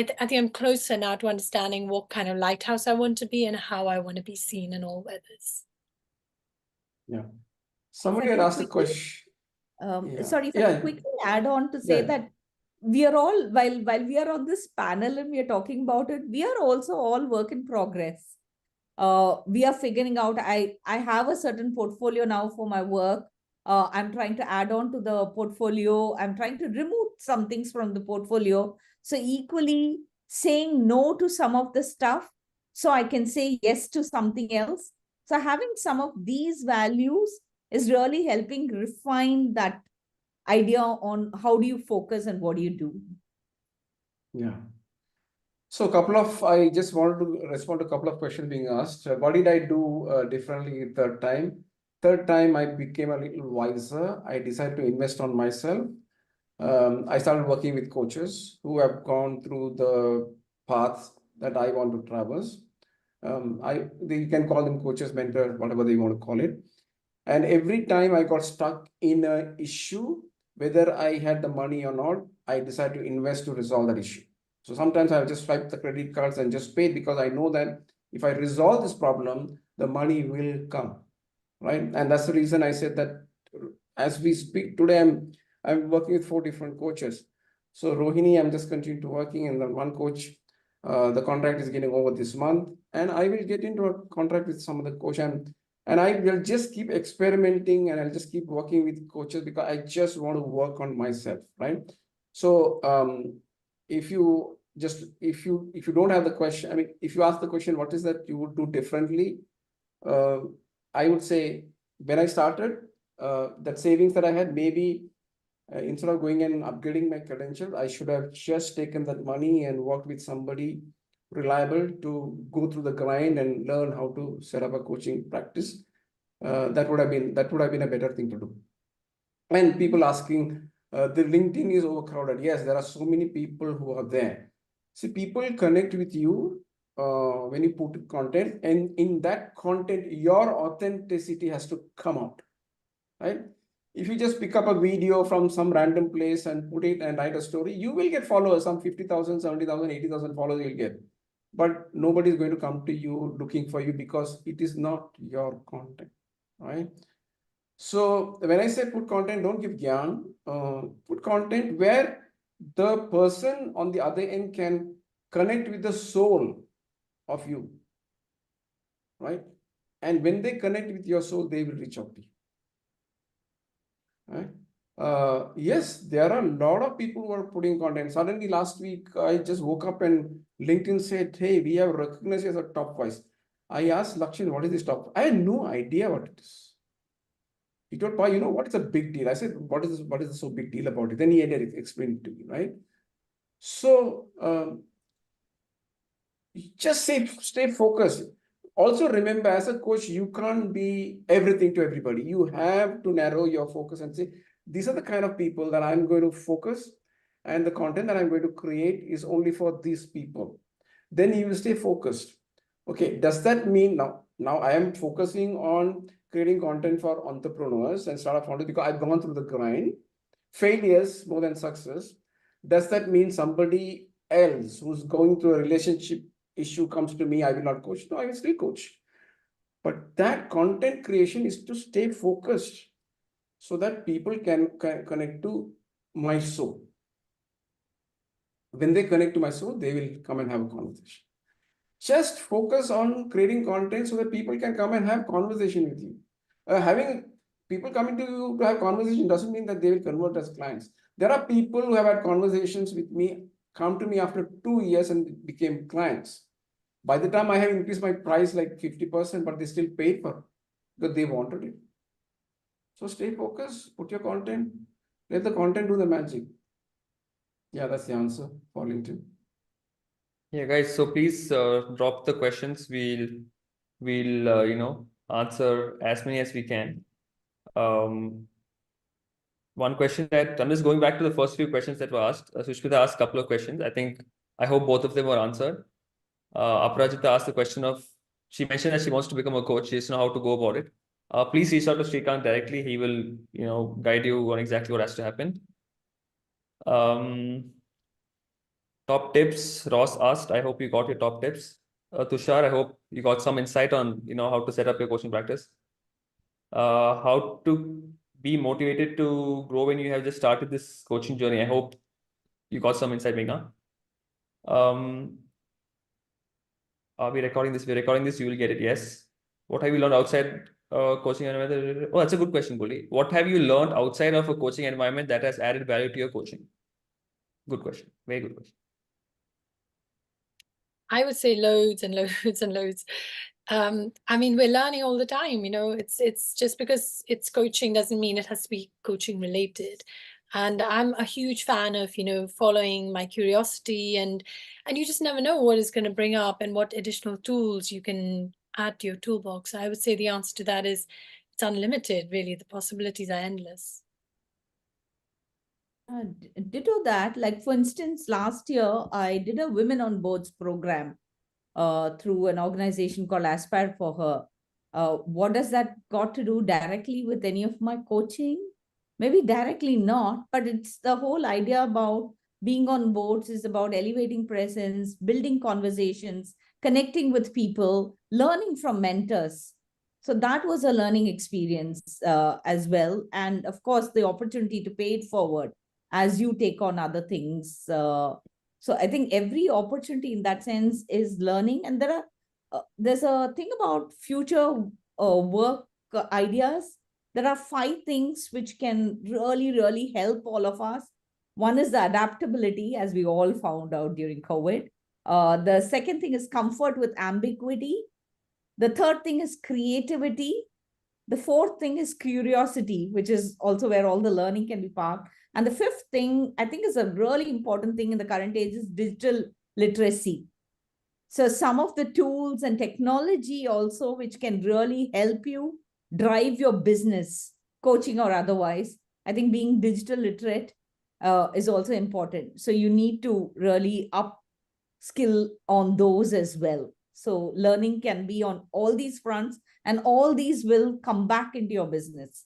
think I'm closer now to understanding what kind of lighthouse I want to be and how I want to be seen in all weathers. Yeah. Somebody had asked a question. Sorry, if I can quickly add on to say that we are all, while we are on this panel and we are talking about it, we are also all work in progress. We are figuring out, I have a certain portfolio now for my work. I'm trying to add on to the portfolio. I'm trying to remove some things from the portfolio. So equally saying no to some of the stuff, so I can say yes to something else. So having some of these values is really helping refine that idea on how do you focus and what do you do. Yeah. So I just wanted to respond to a couple of questions being asked. What did I do differently third time? Third time, I became a little wiser. I decided to invest on myself. I started working with coaches who have gone through the path that I want to traverse. You can call them coaches, mentors, whatever they want to call it. And every time I got stuck in an issue, whether I had the money or not, I decided to invest to resolve that issue. So sometimes I'll just swipe the credit cards and just pay, because I know that if I resolve this problem, the money will come, right? And that's the reason I said that as we speak today, I'm working with 4 different coaches. So Rohini, I'm just continuing to working, and then one coach, the contract is getting over this month, and I will get into a contract with some of the coach, and I will just keep experimenting, and I'll just keep working with coaches because I just want to work on myself, right? So if you don't have the question, I mean, if you ask the question, what is that you would do differently? I would say when I started, that savings that I had, maybe instead of going and upgrading my credentials, I should have just taken that money and worked with somebody reliable to go through the grind and learn how to set up a coaching practice. That would have been a better thing to do. And people asking, the LinkedIn is overcrowded. Yes, there are so many people who are there. See, people connect with you when you put content, and in that content, your authenticity has to come out, right? If you just pick up a video from some random place and put it and write a story, you will get followers, some 50,000, 70,000, 80,000 followers you'll get. But nobody is going to come to you looking for you because it is not your content, right? So when I say put content, don't give gyan. Put content where the person on the other end can connect with the soul of you, right? And when they connect with your soul, they will reach out to you, right? Yes, there are a lot of people who are putting content. Suddenly last week, I just woke up and LinkedIn said, hey, we have recognized you as a top voice. I asked Lakshan, what is this top? I had no idea what it is. He told, Pa, you know, what is a big deal? I said, what is so big deal about it? Then he had to explain it to me, right? So just stay focused. Also remember, as a coach, you can't be everything to everybody. You have to narrow your focus and say, these are the kind of people that I'm going to focus, and the content that I'm going to create is only for these people. Then you will stay focused. Okay, does that mean now I am focusing on creating content for entrepreneurs and startup founders because I've gone through the grind, failures more than success? Does that mean somebody else who's going through a relationship issue comes to me, I will not coach? No, I will still coach. But that content creation is to stay focused so that people can connect to my soul. When they connect to my soul, they will come and have a conversation. Just focus on creating content so that people can come and have conversation with you. Having people coming to you to have conversation doesn't mean that they will convert as clients. There are people who have had conversations with me, come to me after 2 years and became clients. By the time I have increased my price like 50%, but they still paid for because they wanted it. So stay focused, put your content, let the content do the magic. Yeah, that's the answer for LinkedIn. Yeah, guys. So please drop the questions. We'll answer as many as we can. One question that I'm just going back to the first few questions that were asked. Sushmita asked a couple of questions. I hope both of them were answered. Aparajita asked the question of, she mentioned that she wants to become a coach. She doesn't know how to go about it. Please reach out to Srikant directly. He will, guide you on exactly what has to happen. Top tips, Ross asked. I hope you got your top tips. Tushar, I hope you got some insight on, how to set up your coaching practice. How to be motivated to grow when you have just started this coaching journey. I hope you got some insight, Meghna. Are we recording this? We're recording this, you will get it. Yes. What have you learned outside coaching environment? Oh, that's a good question, Guli. What have you learned outside of a coaching environment that has added value to your coaching? Good question. Very good question. I would say loads and loads and loads. I mean, we're learning all the time, it's just because it's coaching doesn't mean it has to be coaching related. And I'm a huge fan of, following my curiosity, and you just never know what is going to bring up and what additional tools you can add to your toolbox. I would say the answer to that is it's unlimited, really. The possibilities are endless. Ditto that. Like, for instance, last year, I did a Women on Boards program through an organization called Aspire for Her. What does that got to do directly with any of my coaching? Maybe directly not, but it's the whole idea about being on boards is about elevating presence, building conversations, connecting with people, learning from mentors. So that was a learning experience as well. And of course, the opportunity to pay it forward as you take on other things. So I think every opportunity in that sense is learning. And there's a thing about future work ideas. There are 5 things which can really, really help all of us. One is the adaptability, as we all found out during COVID. The second thing is comfort with ambiguity. The third thing is creativity. The fourth thing is curiosity, which is also where all the learning can be parked. And the fifth thing, I think, is a really important thing in the current age is digital literacy. So some of the tools and technology also, which can really help you drive your business, coaching or otherwise. I think being digital literate is also important. So you need to really upskill on those as well. So learning can be on all these fronts, and all these will come back into your business.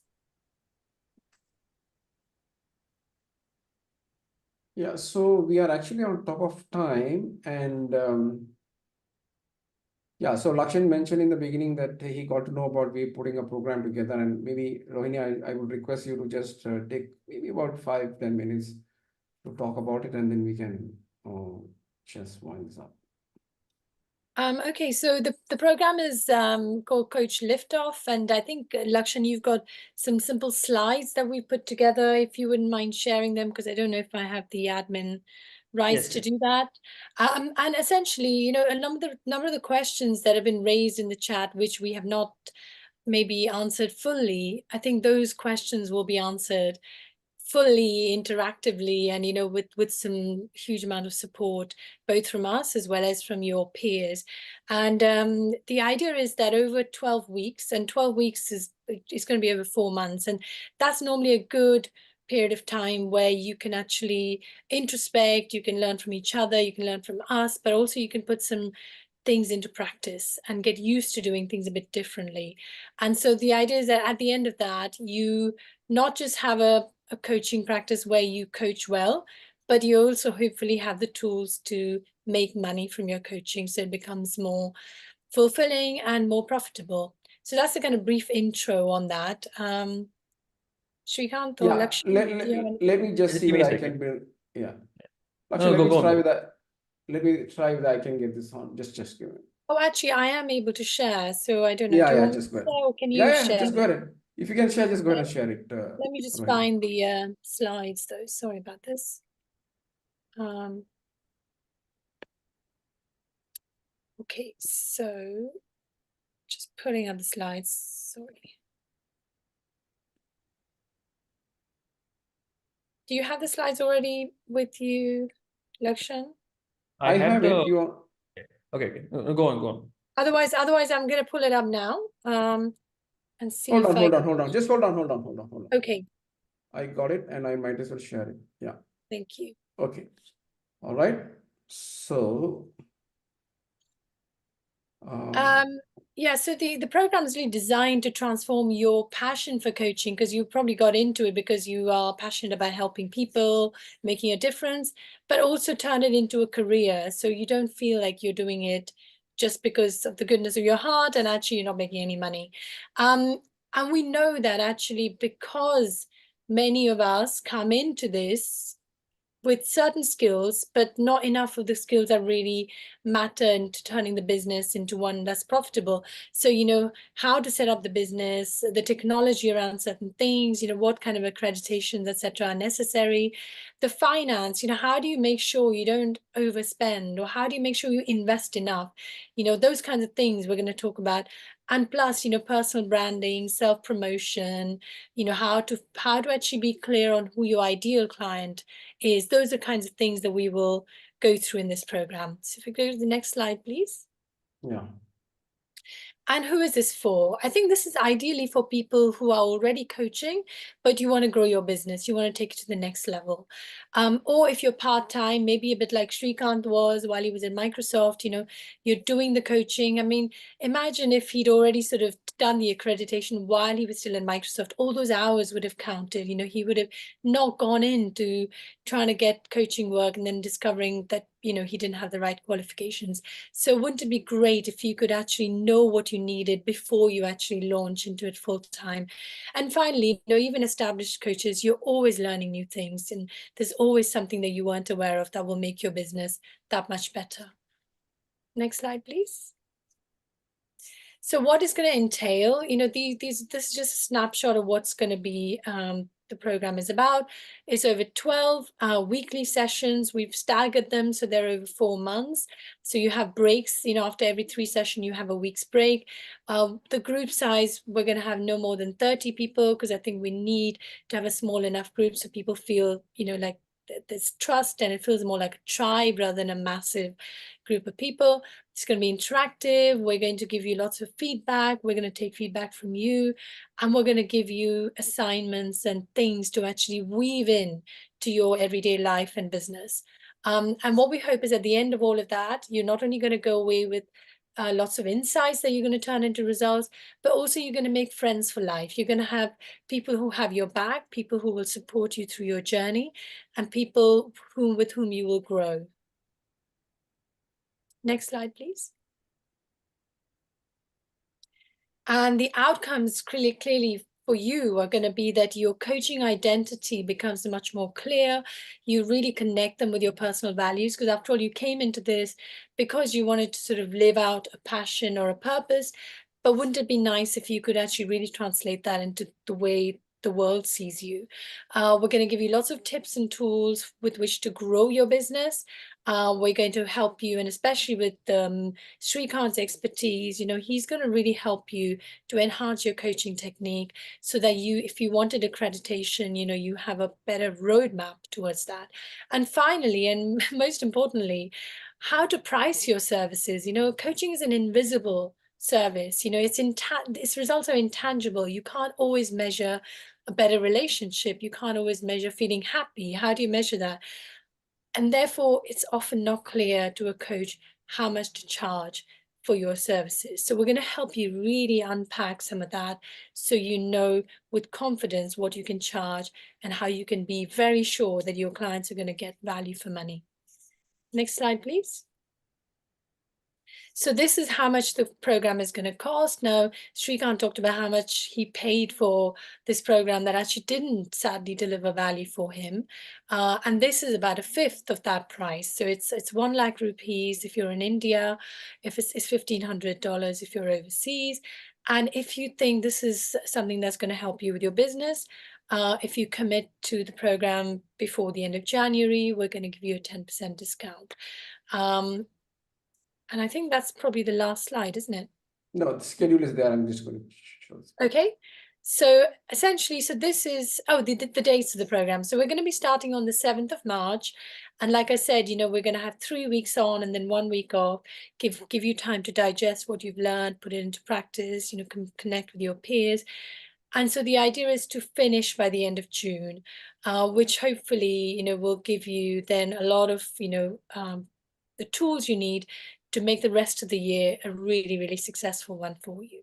Yeah, so we are actually on top of time, and yeah, so Lakshan mentioned in the beginning that he got to know about we putting a program together, and maybe Rohini, I would request you to just take maybe about 5-10 minutes to talk about it, and then we can just wind this up. Okay, so the program is called Coach Liftoff, and I think Lakshan, you've got some simple slides that we put together. If you wouldn't mind sharing them, because I don't know if I have the admin rights Yes, to yes. do that. And essentially, you know, a number of the questions that have been raised in the chat, which we have not maybe answered fully, I think those questions will be answered fully interactively, and you know, with some huge amount of support both from us as well as from your peers. And the idea is that over 12 weeks, and 12 weeks is it's going to be over 4 months, and that's normally a good period of time where you can actually introspect, you can learn from each other, you can learn from us, but also you can put some things into practice and get used to doing things a bit differently. And so the idea is that at the end of that, you not just have a coaching practice where you coach well, but you also hopefully have the tools to make money from your coaching, so it becomes more fulfilling and more profitable. So that's a kind of brief intro on that. Srikant or Yeah, Lakshan, do you have any? let me just see Give me a whether I second. can build. Yeah. No, Actually, let go me on. try Go. with that. Let me try whether I can get this on. Just give me. Oh, actually, I am able to share, so I don't know. Yeah, Do you yeah, want me to just go ahead. share, or can you Yeah, share? just go ahead. If you can share, just go ahead and share it. Let me just Rohini. find the slides, though. Sorry about this. Okay, so just putting up the slides. Sorry. Do you have the slides already with you, Lakshan? I have have the. it. You want? Okay. No, go on. Go on. Otherwise, I'm gonna pull it up now. And see Hold if on, I. hold on, hold on. Just hold on. Okay, I got it, and I might as well share it. Yeah. thank you. Okay. All right. So. Yeah, so the program is really designed to transform your passion for coaching, because you probably got into it because you are passionate about helping people, making a difference, but also turn it into a career, so you don't feel like you're doing it just because of the goodness of your heart and actually you're not making any money. And we know that actually, because many of us come into this with certain skills, but not enough of the skills that really matter into turning the business into one that's profitable. So, you know, how to set up the business, the technology around certain things, you know, what kind of accreditations, etc., are necessary, the finance, you know, how do you make sure you don't overspend, or how do you make sure you invest enough? You know, those kinds of things we're going to talk about. And plus, you know, personal branding, self-promotion, you know, how to actually be clear on who your ideal client is. Those are kinds of things that we will go through in this program. So if we go to the next slide, please. Yeah. And who is this for? I think this is ideally for people who are already coaching, but you want to grow your business. You want to take it to the next level. Or if you're part-time, maybe a bit like Srikant was while he was in Microsoft, you know, you're doing the coaching. I mean, imagine if he'd already sort of done the accreditation while he was still in Microsoft, all those hours would have counted. You know, he would have not gone into trying to get coaching work and then discovering that, you know, he didn't have the right qualifications. So wouldn't it be great if you could actually know what you needed before you actually launch into it full time? And finally, you know, even established coaches, you're always learning new things, and there's always something that you weren't aware of that will make your business that much better. Next slide, please. So what is going to entail, you know, this is just a snapshot of what's going to be the program is about. It's over 12 weekly sessions. We've staggered them, so they're over 4 months. So you have breaks, you know, after every 3 sessions, you have a week's break. The group size, we're going to have no more than 30 people, because I think we need to have a small enough group so people feel, you know, like there's trust, and it feels more like a tribe rather than a massive group of people. It's going to be interactive. We're going to give you lots of feedback. We're going to take feedback from you, and we're going to give you assignments and things to actually weave in to your everyday life and business. And what we hope is at the end of all of that, you're not only going to go away with lots of insights that you're going to turn into results, but also you're going to make friends for life. You're going to have people who have your back, people who will support you through your journey, and people with whom you will grow. Next slide, please. And the outcomes clearly for you are going to be that your coaching identity becomes much more clear. You really connect them with your personal values, because after all, you came into this because you wanted to sort of live out a passion or a purpose. But wouldn't it be nice if you could actually really translate that into the way the world sees you? We're going to give you lots of tips and tools with which to grow your business. We're going to help you, and especially with Srikant's expertise, he's going to really help you to enhance your coaching technique so that you, if you wanted accreditation, you have a better roadmap towards that. And finally, and most importantly, how to price your services. Coaching is an invisible service. Its results are intangible. You can't always measure a better relationship. You can't always measure feeling happy. How do you measure that? And therefore, it's often not clear to a coach how much to charge for your services. So we're going to help you really unpack some of that so you know with confidence what you can charge and how you can be very sure that your clients are going to get value for money. Next slide, please. So this is how much the program is going to cost. Now, Srikant talked about how much he paid for this program that actually didn't sadly deliver value for him. And this is about a fifth of that price. So it's 1 lakh rupees if you're in India, if it's $1,500 if you're overseas. And if you think this is something that's going to help you with your business, if you commit to the program before the end of January, we're going to give you a 10% discount. And I think that's probably the last slide, isn't it? No, the schedule is there. I'm just going to show. Okay. So essentially, this is, the dates of the program. So we're going to be starting on the 7th of March. And like I said, we're going to have 3 weeks on and then 1 week off, give you time to digest what you've learned, put it into practice, connect with your peers. And so the idea is to finish by the end of June, which hopefully, will give you then a lot of, the tools you need to make the rest of the year a really, really successful one for you.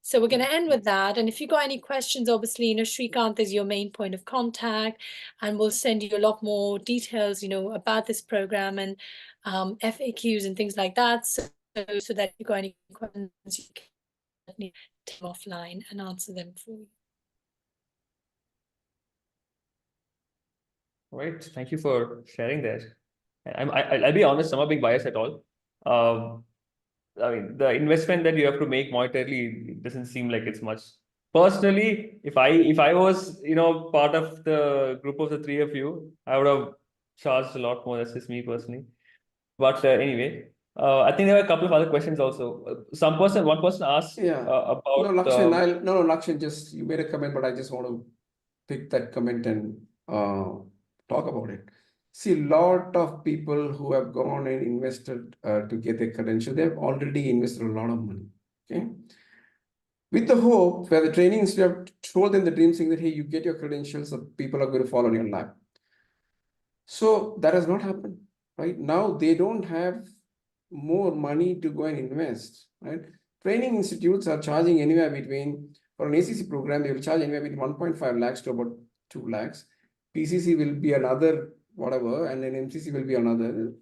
So we're going to end with that. And if you've got any questions, obviously, Srikant is your main point of contact, and we'll send you a lot more details, about this program and FAQs and things like that. So that if you've got any questions, you can take them offline and answer them for you. Right. Thank you for sharing that. I'll be honest, I'm not being biased at all. I mean, the investment that you have to make monetarily doesn't seem like it's much. Personally, if I was, part of the group of the three of you, I would have charged a lot more. That's just me personally. But anyway, I think there were a couple of other questions also. One person asked about. No, Lakshan, no, Lakshan, just you made a comment, but I just want to pick that comment and talk about it. See, a lot of people who have gone and invested to get their credential, they've already invested a lot of money. Okay. With the hope where the training institute have told them the dream, saying that, hey, you get your credentials, so people are going to fall on your lap. So that has not happened, right? Now they don't have more money to go and invest, right? Training institutes are charging anywhere between, for an ACC program, they will charge anywhere between 1.5 lakhs to about 2 lakhs. PCC will be another whatever, and then MCC will be another.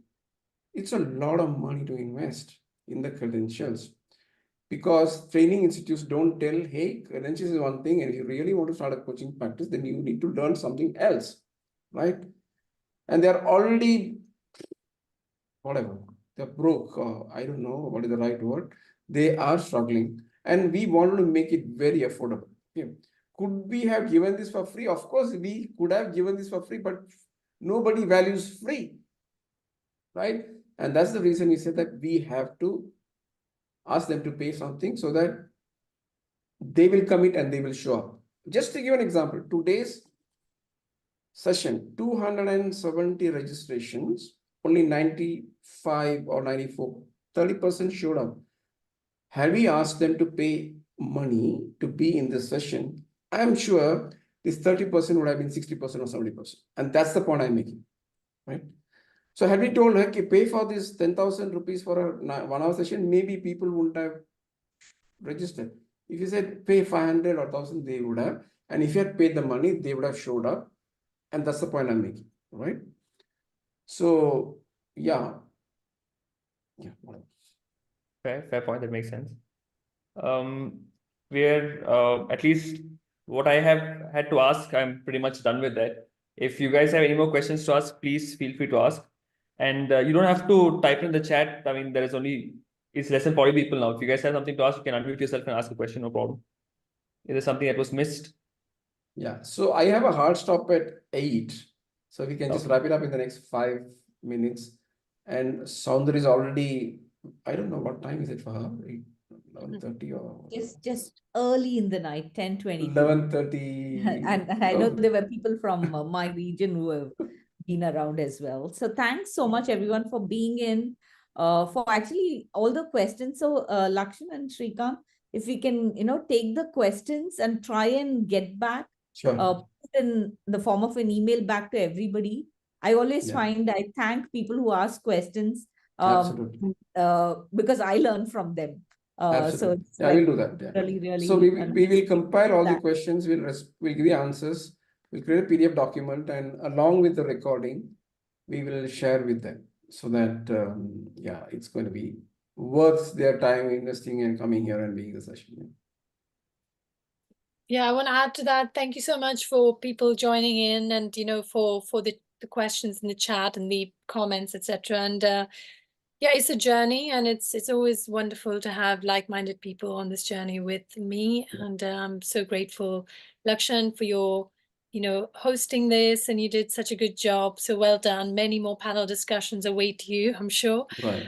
It's a lot of money to invest in the credentials, because training institutes don't tell, hey, credentials is one thing, and if you really want to start a coaching practice, then you need to learn something else, right? And they're already, whatever, they're broke, I don't know what is the right word. They are struggling, and we wanted to make it very affordable. Okay. Could we have given this for free? Of course, we could have given this for free, but nobody values free, right? And that's the reason we said that we have to ask them to pay something so that they will commit and they will show up. Just to give an example, today's session, 270 registrations, only 95 or 94, 30% showed up. Had we asked them to pay money to be in this session, I'm sure this 30% would have been 60% or 70%. And that's the point I'm making, right? So had we told, okay, pay for this 10,000 rupees for a 1 hour session, maybe people wouldn't have registered. If you said pay 500 or 1,000, they would have. And if you had paid the money, they would have showed up. And that's the point I'm making, right? So, yeah. Fair point. That makes sense. where at least what I have had to ask, I'm pretty much done with that. If you guys have any more questions to ask, please feel free to ask. And you don't have to type in the chat. I mean, it's less than 40 people now. If you guys have something to ask, you can unmute yourself and ask a question, no problem. Is there something that was missed? Yeah, so I have a hard stop at 8. So we can just Okay. wrap it up in the next 5 minutes. And Soundar is already, I don't know what time is it for her? 11:30 or Just early in the night, 10:22. 11:30. And I know there were people from my region who have been around as well. So thanks so much, everyone, for being in, for actually all the questions. So Lakshan and Srikant, if we can, take the questions and try and get back Sure. put in the form of an email back to everybody. I always Yeah. find I thank people who ask questions Absolutely. because I learn from them. So Absolutely. it's Yeah, I will do that. Yeah. really, really. So we will compile all the that. questions. We'll give the answers. We'll create a PDF document, and along with the recording, we will share with them so that yeah, it's going to be worth their time investing and coming here and being the session. Yeah, I want to add to that. Thank you so much for people joining in, and for the questions in the chat and the comments, etc. And yeah, it's a journey, and it's always wonderful to have like-minded people on this journey with me. And I'm so grateful, Lakshan, for your hosting this, and you did such a good job. So well done. Many more panel discussions await you, I'm sure. Right.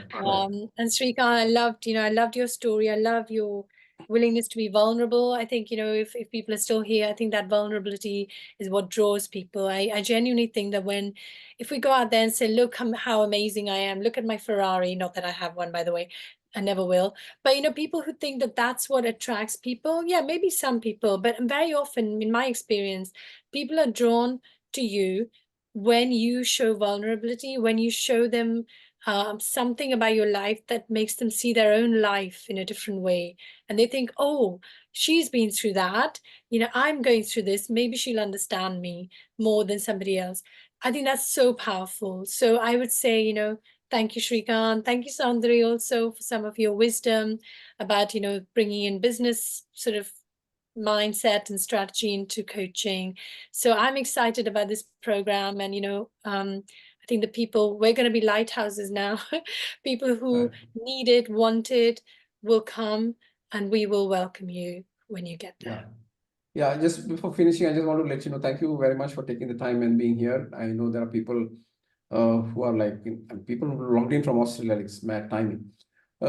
And Srikant, I loved your story. I love your willingness to be vulnerable. I think, if people are still here, I think that vulnerability is what draws people. I genuinely think that if we go out there and say, look how amazing I am, look at my Ferrari, not that I have one, by the way, I never will. But, people who think that that's what attracts people, yeah, maybe some people, but very often, in my experience, people are drawn to you when you show vulnerability, when you show them something about your life that makes them see their own life in a different way. And they think, oh, she's been through that. I'm going through this. Maybe she'll understand me more than somebody else. I think that's so powerful. So I would say, thank you, Srikant. Thank you, Sandri, also for some of your wisdom about, bringing in business sort of mindset and strategy into coaching. So I'm excited about this program, and I think we're going to be lighthouses now. People who need it, want it, will come, and we will welcome you when you get there. Yeah, just before finishing, I just want to let you know, thank you very much for taking the time and being here. I know there are people who are people who logged in from Australia. It's mad timing.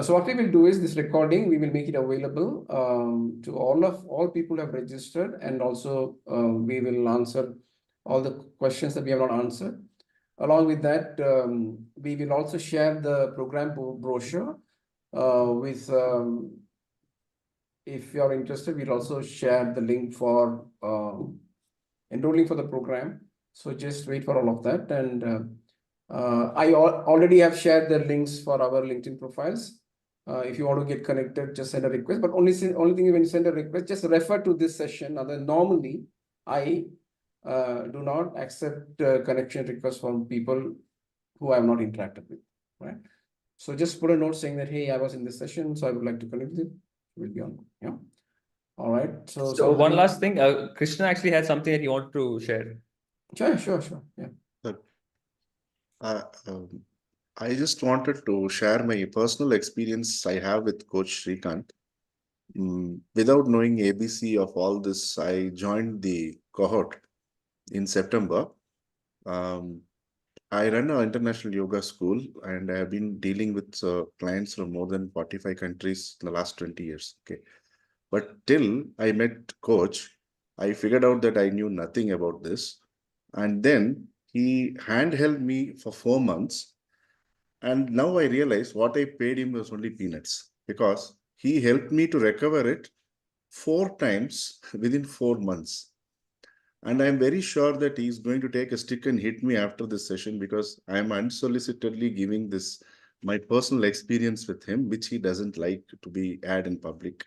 So what we will do is this recording, we will make it available to all people who have registered, and also we will answer all the questions that we have not answered. Along with that, we will also share the program brochure with if you are interested, we'll also share the link for enrolling for the program. So just wait for all of that. And I already have shared the links for our LinkedIn profiles. If you want to get connected, just send a request. But only thing when you send a request, just refer to this session. Normally, I do not accept connection requests from people who I have not interacted with, right? So just put a note saying that, hey, I was in this session, so I would like to connect with you. Will be on. Yeah. All right. So one last thing, Krishna actually had something that he wanted to share. Sure. Yeah. I just wanted to share my personal experience I have with Coach Srikant. Without knowing ABC of all this, I joined the cohort in September. I run an international yoga school, and I have been dealing with clients from more than 45 countries in the last 20 years. Okay. But till I met Coach, I figured out that I knew nothing about this. And then he handheld me for 4 months. And now I realize what I paid him was only peanuts, because he helped me to recover it 4 times within 4 months. And I'm very sure that he's going to take a stick and hit me after this session, because I'm unsolicitedly giving this my personal experience with him, which he doesn't like to be aired in public.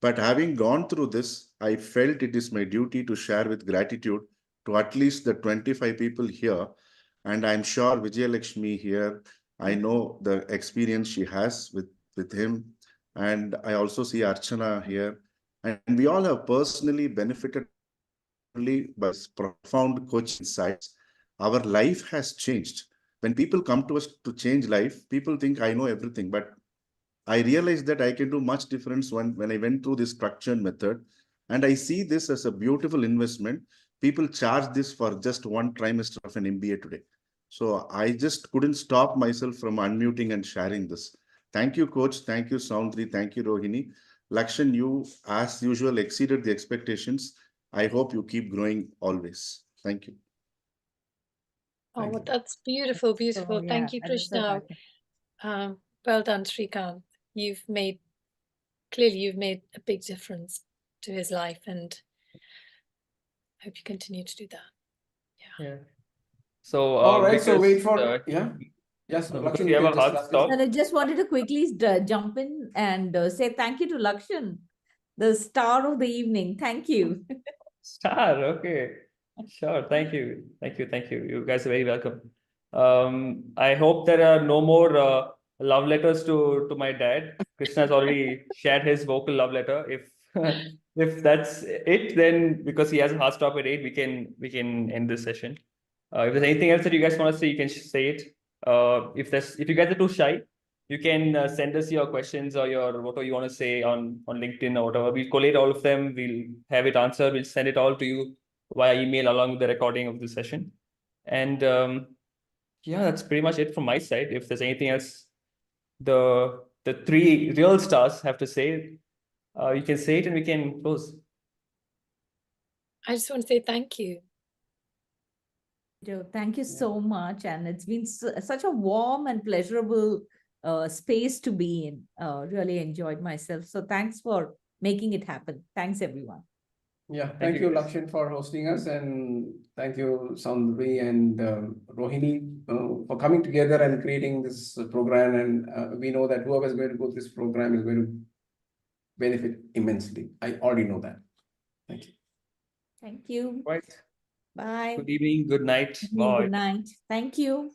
But having gone through this, I felt it is my duty to share with gratitude to at least the 25 people here. And I'm sure Vijayalakshmi here, I know the experience she has with him. And I also see Archana here. And we all have personally benefited by this profound coaching insights. Our life has changed. When people come to us to change life, people think I know everything, but I realized that I can do much difference when I went through this structured method. And I see this as a beautiful investment. People charge this for just one trimester of an MBA today. So I just couldn't stop myself from unmuting and sharing this. Thank you, coach. Thank you, Soundri. Thank you, Rohini. Lakshan, you, as usual, exceeded the expectations. I hope you keep growing always. Thank you. Oh, Thank you. that's beautiful, beautiful. So, Thank yeah, you, that is so Krishna. touching. Well done, Srikant. Clearly you've made a big difference to his life, and I hope you continue to do that. Yeah. So, All right, so wait because, for, yeah. Yes, because Lakshan, we you have can a just hard last stop. And I just wanted to quickly jump in and say thank you to Lakshan, the star of the evening. Thank you. Star, okay. Sure. Thank you. Thank you. Thank you. You guys are very welcome. I hope there are no more love letters to my dad. Krishna has already shared his vocal love letter. If if that's it, then because he has a hard stop at 8, we can end this session. If there's anything else that you guys want to say, you can say it. If you guys are too shy, you can send us your questions or your whatever you want to say on LinkedIn or whatever. We'll collate all of them. We'll have it answered. We'll send it all to you via email along with the recording of the session. And yeah, that's pretty much it from my side. If there's anything else the 3 real stars have to say, you can say it and we can close. I just want to say thank you. Joe, thank you so much. And it's been such a warm and pleasurable space to be in. Really enjoyed myself. So thanks for making it happen. Thanks, everyone. Yeah, thank you, guys. Lakshan, for hosting us, and thank you, Soundri and Rohini, for coming together and creating this program. And we know that whoever is going to go through this program is going to benefit immensely. I already know that. Thank you. Thank you. Right. Bye. Good evening. Good night. Good Bye. night. Thank you.